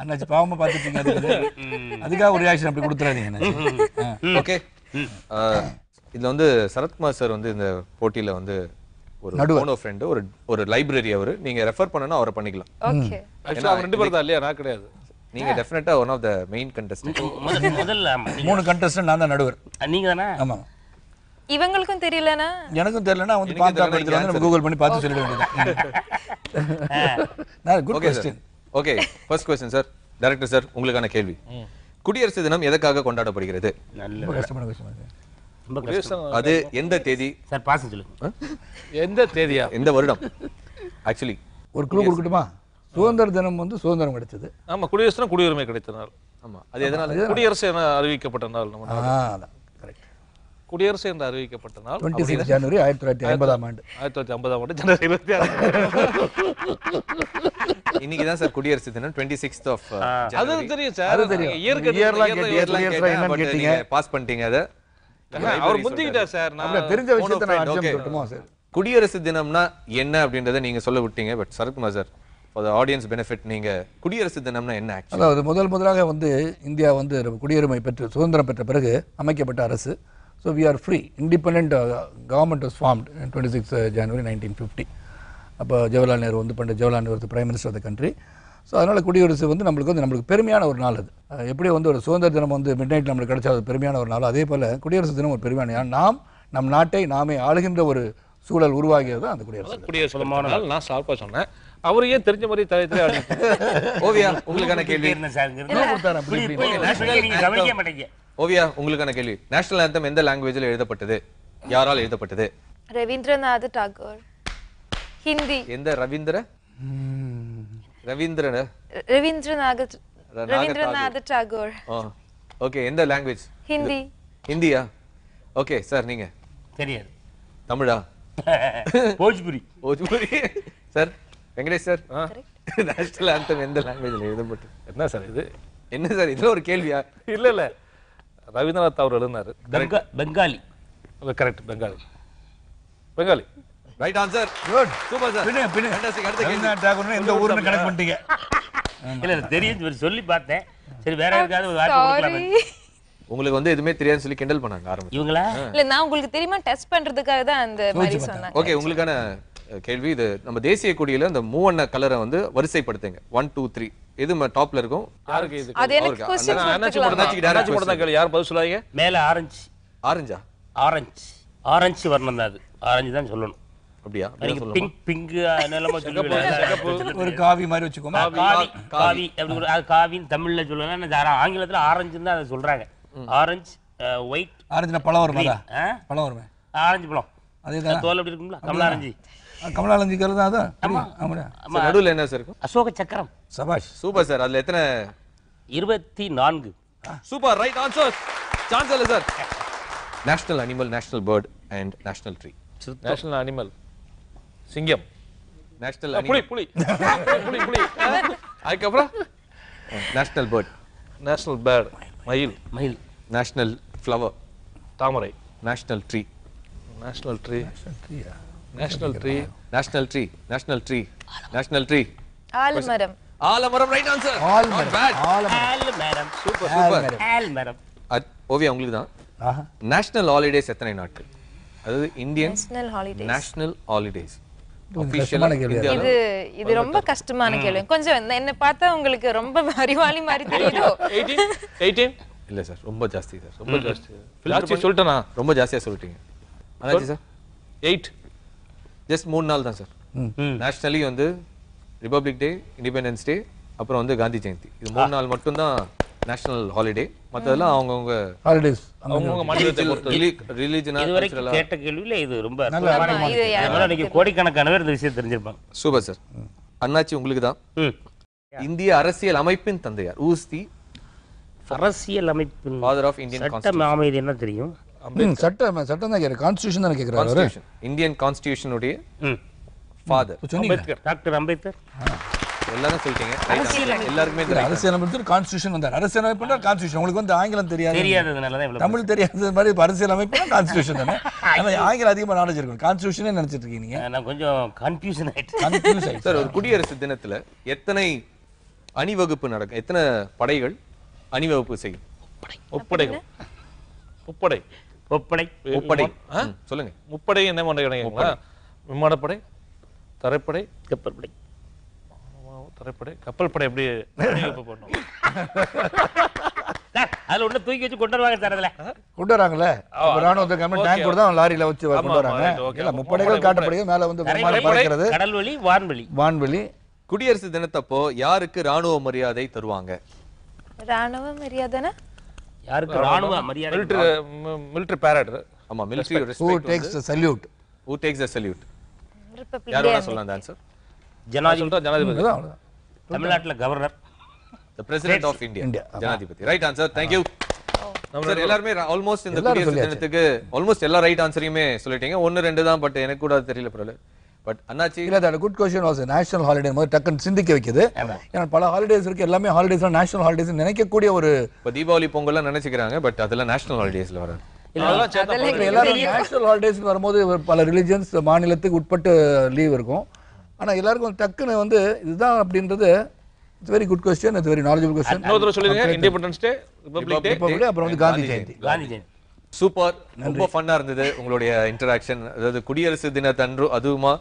அண்ணாச்சி பாவமா பார்த்துட்டீங்க, அதுக்காக ஒரு ரியாக்ஷன் அப்படி கொடுத்துறாதீங்க. ஓகே, இதுல வந்து சரத்குமார் சார் வந்து இந்த போட்டியில வந்து ஒரு போனோ ஃப்ரெண்ட், ஒரு லைப்ரரி அவரு, நீங்க ரெஃபர் பண்ணனும் அவரை பண்ணிக்கலாம். ஓகே, ஆக்சுவலா அவங்க ரெண்டு பேர் தான் இல்லையா? நான் கிடையாது. நீங்க definitely one of the main contestant. முதல்ல 3 கண்டெஸ்டன்ட் நான் தான் நடுவர். நீங்க தானே? ஆமா. இவங்களுக்கும் தெரியலனா? எனக்கும் தெரியலனா வந்து பாத்தா படிச்சு வந்து நம்ம கூகுள் பண்ணி பார்த்து சொல்லிட வேண்டியது. நான் good question. Okay, first question sir. Director sir, உங்களுக்கான கேள்வி. குடியரசு தினம் எதற்காக கொண்டாடப்படுகிறது? நல்ல கஷ்டமான क्वेश्चन. அது எந்த தேதி சார்? பாஸ் சொல்லுங்க. எந்த தேதியா? எந்த வருடம்? ஆக்சுவலி ஒரு க்ளூ கொடுக்கட்டுமா? சுதந்திர தினம் வந்து சுதந்திரம் கிடைச்சது. ஆமா, குடியரசுனா குடியுரிமை கிடைத்த நாள். ஆமா, அது எதனால? குடியரசு என அறிவிக்கப்பட்ட நாள். நம்ம அதான் கரெக்ட். குடியரசு என்று அறிவிக்கப்பட்ட நாள் 26 ஜனவரி 1950ஆம் ஆண்டு. 1950ஆம் ஆண்டு ஜனவரி 26. இன்னைக்கு தான் சார் குடியரசு தினம், 26th of அது தெரியும் சார். அது தெரியும். இயர்லாம் கேட்டீங்க, பாஸ் பண்ணிட்டீங்க. அத அவர் முந்திக்கிட்டார் சார். நான் தெரிஞ்ச விஷயத்தை நான் அர்த்தம் சொல்லட்டுமா சார்? குடியரசு தினம்னா என்ன அப்படின்றத நீங்க சொல்ல விட்டீங்க. But Sarathkumar sir, for the audience benefit, நீங்க குடியரசு தினம்னா என்ன ஆக்சுவலி? அதாவது முதலாக வந்து இந்தியா வந்து குடியுரிமை பெற்று சுதந்திரம் பெற்ற பிறகு அமைக்கப்பட்ட அரசு. So we are free, independent government was formed 26 January 1950. அப்போ ஜவஹர்லால் நேரு வந்து பண்ட Jawaharlal Nehru prime minister of the country. So அதனால் குடியரசு வந்து நம்மளுக்கு பெருமையான ஒரு நாள். அது எப்படி வந்து ஒரு சுதந்திர தினம் வந்து மிட் நைட் நம்மளுக்கு கிடைச்சா அது பெருமையான ஒரு நாள், அதே போல் குடியரசு தினம் ஒரு பெருமையான. நாம் நம் நாட்டை நாமே ஆளுகின்ற ஒரு சூழல் உருவாகியது அந்த குடியரசு நாள். நான் சால்பா சொன்னேன், அவர் ஏன் தெரிஞ்ச மாதிரி தலையிலே ஆடி. ஓவியா, உங்களுக்கான கேள்வி. ஓவியா, உங்களுக்கான கேள்வி. நேஷனல் ஆந்தம் எந்த லாங்குவேஜில் எழுதப்பட்டது? யாரால் எழுதப்பட்டது? ரவீந்திரநாத் டாகூர். ஹிந்தி. எந்த ரவீந்திரநாத் டாகூர். ஓகே, எந்த லாங்குவேஜ்? ஹிந்தி. ஹிந்தியா? ஓகே சார், நீங்க? தெரியாது. தமிழா? Bhojpuri. Bhojpuri. Sir Venkatesh sir, national anthem எந்த லாங்குவேஜில் எழுதப்பட்டு? என்ன சார் இது? என்ன சார் இதில் ஒரு கேள்வியா? இல்ல ரவீந்திரநாத் அவர் எழுதினாரு. Bengali. Correct, Bengali. Bengali. Right answer. Good. Super sir. Fantastic. அடுத்த கேள்வி. ரவீந்திரநாத் தாகூர்னு எந்த ஊர்னு கனெக்ட் பண்ணிட்டீங்க? இல்ல தெரியும் சொல்லி பார்த்தேன். சரி வேற யாருக்காவது ஒரு வாய்ப்பு கொடுக்கலாமே. உங்களுக்கு வந்து எதுவுமே தெரியாதுன்னு சொல்லி கிண்டல் பண்ணாங்க ஆரம்பிச்சு. இவங்களா? இல்ல நான் உங்களுக்கு தெரியுமா டெஸ்ட் பண்றதுக்காக தான் அந்த மாதிரி சொன்னேன். ஓகே, உங்களுக்கான கேள்வி இது. நம்ம தேசிய கொடியில இந்த மூவண்ண கலரை வந்து வரிசைப்படுத்துங்க. 1 2 3 எது டாப்ல இருக்கும்? யாருக்கு இது? அது எனக்கு क्वेश्चन போடுறதாங்க. யார் பதில் சொல்லாதீங்க. மேல ஆரஞ்சு. ஆரஞ்சா? ஆரஞ்சு வரணும் தான். அது ஆரஞ்சு தான் சொல்லணும். அப்படியா? பிங்க் பிங்க் என்னெல்லாமோ சொல்லுவாங்க. ஒரு காவி மாதிரி வச்சுக்கோங்க. காவி அப்படி அது காவின்னு தமிழ்ல சொல்லுவாங்க. ஆங்கிலத்துல ஆரஞ்சுன்னு தான் அதை சொல்றாங்க. Orange, white. ஆரஞ்சுனா பழம் வருமா? பழம் வருமே. ஆரஞ்சு பழம். அதேதான். தோல் எப்படி இருக்கும்ல? கமலாரஞ்சு. கமலாலஞ்சி கலர் தான் அதான். ஆமாடா. நடுவுல என்ன சார் இருக்கும்? அசோக சக்கரம். சபாஷ். Super sir. அதுல எத்தனை? 24. சூப்பர். Right answer. சான்ஸ் இல்ல sir. National animal, national bird and national tree. National animal சிங்கம். நேஷனல் புலி. புலி. புலி. அதுக்கப்புறம் நேஷனல் பேர்ட். நேஷனல் பேர்ட் மயில். நேஷனல் ஃப்ளவர் தாமரை. National tree. National tree. ஆலமரம். ஆலமரம். Right answer. ஆலமரம். சூப்பர். ஆலமரம். ஓவியா உங்களுக்கு தான். நேஷனல் ஹாலிடேஸ் எத்தனை நாட்கள்? அதாவது இந்தியன் நேஷனல் ஹாலிடேஸ் இது ரொம்ப கஷ்டமான கேள்வி. கொஞ்சம் என்ன பார்த்தா உங்களுக்கு ரொம்ப அறிவாளி மாதிரி தெரியுதோ? 18. இல்ல சார், ரொம்ப ஜாஸ்தி சார். ரொம்ப ஜாஸ்தி சொல்லிட்டேனா? ரொம்ப ஜாஸ்தியா சொல்லிட்டீங்க. அதாச்சு சார் 8. ஜஸ்ட் 3 நாள் தான் சார். நேஷனலி வந்து ரிபப்ளிக் டே, இண்டிபெண்டன்ஸ் டே, அப்புறம் வந்து காந்தி ஜெயந்தி. இது 3 நாள் மட்டும் தான் நேஷனல் ஹாலிடே. மற்றதெல்லாம் அவங்கவுங்க ஹாலிடேஸ் அவங்கவுங்க மாநிலத்தை பொறுத்து ரிலீஜனா. இதுவரைக்கும் கேட்ட கேள்வியில இது ரொம்ப இன்னைக்கு கோடிக்கணக்கான பேர் இந்த விஷயம் தெரிஞ்சிருப்பாங்க. Super sir. அண்ணாச்சி உங்களுக்கு தான். இந்திய அரசியல் அமைப்பின் தந்தையார். ஹூஸ் தி அரசியல் அமைப்பின் ஃபாதர் ஆஃப் இந்தியன் சட்டம் அமைதி என்ன தெரியும்? சட்டம் தான் கேக்குறாரு. கான்ஸ்டிடியூஷன் தான் கேக்குறாரு. இந்தியன் கான்ஸ்டிடியூஷன் உடைய ஃபாதர் அம்பேத்கர். டாக்டர் அம்பேத்கர். எல்லாரும் சொல்லிட்டீங்க. எல்லாருக்குமே அரசியல் அமைப்பு கான்ஸ்டிடியூஷன் வந்தார். அரசியல் அமைப்புனா கான்ஸ்டிடியூஷன். உங்களுக்கு வந்து ஆங்கிலம் தெரியாததுனால தான் தமிழ் தெரியாதது மாதிரி அரசியல் அமைப்புனா கான்ஸ்டிடியூஷன் தானே. ஆனா ஆங்கிலம் அதிகமா நாலேஜ் இருக்கும். கான்ஸ்டிடியூஷனே நினைச்சிட்டு இருக்கீங்க நீங்க. நான் கொஞ்சம் கன்ஃபியூஷன் ஆயிட்டேன். சார், ஒரு குடியரசு தினத்துல எத்தனை அணிவகுப்பு நடக்கும்? எத்தனை படைகள் அணிவகுப்பு செய்யும்? முப்படை. சொல்லுங்க. முப்படை என்ன பண்ணுறீங்களா? விமானப்படை, தரைப்படை, கப்பல் படை. எப்படி பண்ணும்? அதுல ஒண்ணு தூக்கி வச்சு கொண்டு வருவாங்க சார். அதுல கொண்டு வராங்கல்ல. ராணுவ கவர்மெண்ட் டேங்க் கூட தான் லாரியில வச்சு கொண்டு வராங்க. இல்ல முப்படைகள் காட்டப்படுகிறது. மேல வந்து விமானம் பறக்கிறது. கடல்வழி, வான்வழி. குடியரசு தினத்தப்போ யாருக்கு ராணுவ மரியாதை தருவாங்க? ராணுவ மரியாதைனா யாருக்கு ராணுவ மரியாதை? Military parade. ஆமா, military respect. Who takes the salute? Who takes the salute? யார் வேணா சொல்லலாம் அந்த ஆன்சர். ஜனாதிபதி. தமிழ்நாட்டுல governor. The president of India. ஜனாதிபதி. Right answer. Thank you. Sir, எல்லாரும் ஆல்மோஸ்ட் இந்த குடியரசு தினத்துக்கு ஆல்மோஸ்ட் எல்லா ரைட் ஆன்சரையுமே சொல்லிட்டீங்க. 1 2 தான், பட் எனக்கு கூட தெரியல பரவாயில்ல. பட் அண்ணாச்சி இல்ல, that good question was national holiday மாதிரி டக்குன்னு சிந்திக்க வைக்குது. ஏன்னா பல ஹாலிடேஸ் இருக்கு. எல்லாமே ஹாலிடேஸ் நேஷனல் ஹாலிடேஸ் நினைக்கக்கூடிய ஒரு இப்போ தீபாவளி பொங்கல்லாம் நினைச்சுக்கிறாங்க. பட் அதெல்லாம் நேஷனல் ஹாலிடேஸ்ல வராது. எல்லாரும் நேஷனல் ஹாலிடேஸ்க்கு வரும்போது பல ரிலிஜியன்ஸ் மாநிலத்துக்கு உட்பட்டு லீவ் இருக்கும். ஆனா எல்லாருக்கும் டக்குன்னு வந்து இதுதான் அப்படின்றது it's very good question. It's very knowledgeable question. இன்னொரு சொல்லுங்க. இண்டிபெண்டன்ஸ் டே, ரிபப்ளிக் டே, அப்புறம் வந்து காந்தி ஜெயந்தி. சூப்பர். ரொம்ப ஃபன்னா இருந்தது உங்களுடைய இன்டராக்ஷன். அதாவது குடியரசு தினத்தன்று அதுவுமா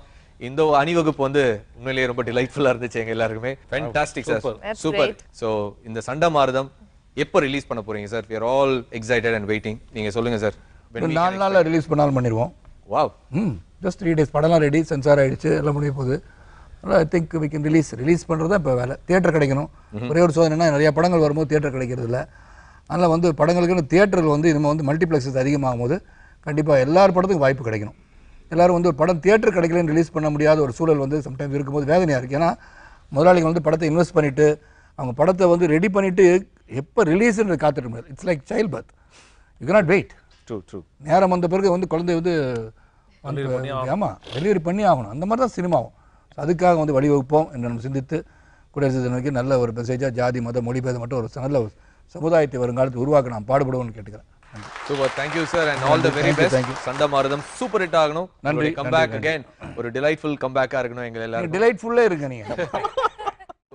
இந்த அணிவகுப்பு வந்து உண்மையிலேயே ரொம்ப டிலைட்ஃபுல்லா இருந்துச்சு எங்க எல்லாருக்குமே. Fantastic sir. சூப்பர். சோ இந்த சண்டமாரதம் எப்போ ரிலீஸ் பண்ண போறீங்க sir? we are all excited and waiting. நீங்க சொல்லுங்க சார். 4 நாள்ல ரிலீஸ் பண்ணாலும் பண்ணிடுவோம். வாவ். Just 3 days. படம்லாம் ரெடி, சென்சார் ஆயிடுச்சு, எல்லாம் முடிய போகுது. I think we can release பண்ணுறது தான் இப்போ வேலை. தியேட்டர் கிடைக்கணும். ஒரே ஒரு சோதனைனா நிறைய படங்கள் வரும்போது தியேட்டர் கிடைக்கிறது இல்லை. அதனால் வந்து படங்களுக்குன்னு தியேட்டர்கள் வந்து இனிமேல் வந்து மல்டிப்ளெக்ஸஸ் அதிகமாகும் போது கண்டிப்பாக எல்லார் படத்துக்கும் வாய்ப்பு கிடைக்கணும். எல்லோரும் வந்து ஒரு படம் தியேட்டர் கிடைக்கலன்னு ரிலீஸ் பண்ண முடியாத ஒரு சூழல் வந்து சம்டைம்ஸ் இருக்கும்போது வேதனையாக இருக்குது. ஏன்னா முதலாளிகள் வந்து படத்தை இன்வெஸ்ட் பண்ணிவிட்டு அவங்க படத்தை வந்து ரெடி பண்ணிவிட்டு எப்போ ரிலீஸ்ன்னு காத்துட்டு முடியாது. It's like child birth. You cannot wait. True. நேரம் வந்த பிறகு வந்து குழந்தை வந்து ஆமாம் டெலிவரி பண்ணி ஆகணும். அந்த மாதிரி தான் சினிமாவும். அதுக்காக வந்து வழிவகுப்போம் என்று நம்ம சிந்தித்து குடியரசு தினத்துக்கு நல்ல ஒரு மெசேஜாக ஜாதி மத மொழி பேதம் மட்டும் ஒரு நல்ல சமுதாயத்தை வருங்காலத்தில் உருவாக்க நான் பாடுபடுவோம்னு கேட்டுக்கிறேன். Super, thank you sir and all the very best. சண்டை மாறுதம் சூப்பர் ஹிட் ஆகணும். நன்றி. கம்பேக் அகைன் ஒரு டிலைட்ஃபுல் கம்பேக்கா இருக்கணும் எங்க எல்லாரும். டிலைட்ஃபுல்லே இருங்க நீங்க.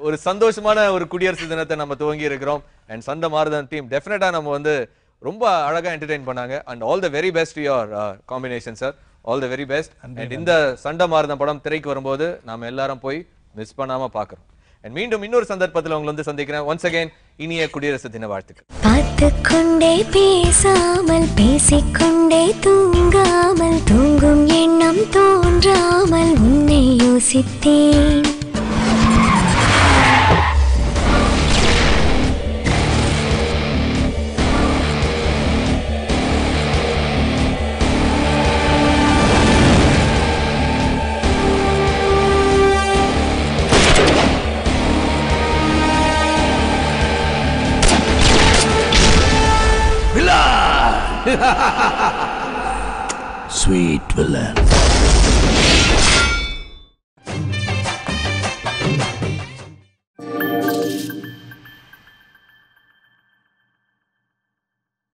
ஒரு சந்தோஷமான ஒரு குடியரசு தினத்தை நம்ம துவங்கி இருக்கிறோம். அண்ட் சண்டை மாறுதம் டீம் டெஃபினட்டா நம்ம வந்து ரொம்ப அழகா என்டர்டெயின் பண்ணாங்க. And all the very best your combination sir. All the very best. And இந்த சண்டை மாறுதம் படம் திரைக்கு வரும்போது நாம எல்லாரும் போய் மிஸ் பண்ணாம பார்க்கறோம். அண்ட் மீண்டும் இன்னொரு சந்தர்ப்பத்தில் உங்களை வந்து சந்திக்கிறேன். ஒன்ஸ் அகைன் இனிய குடியரசு தின வாழ்த்துக்கள். பார்த்துக்கொண்டே பேசாமல் பேசிக்கொண்டே தூங்காமல் தூங்கும் எண்ணம் தோன்றாமல் உன்னை யோசித்தேன். Sweet villain.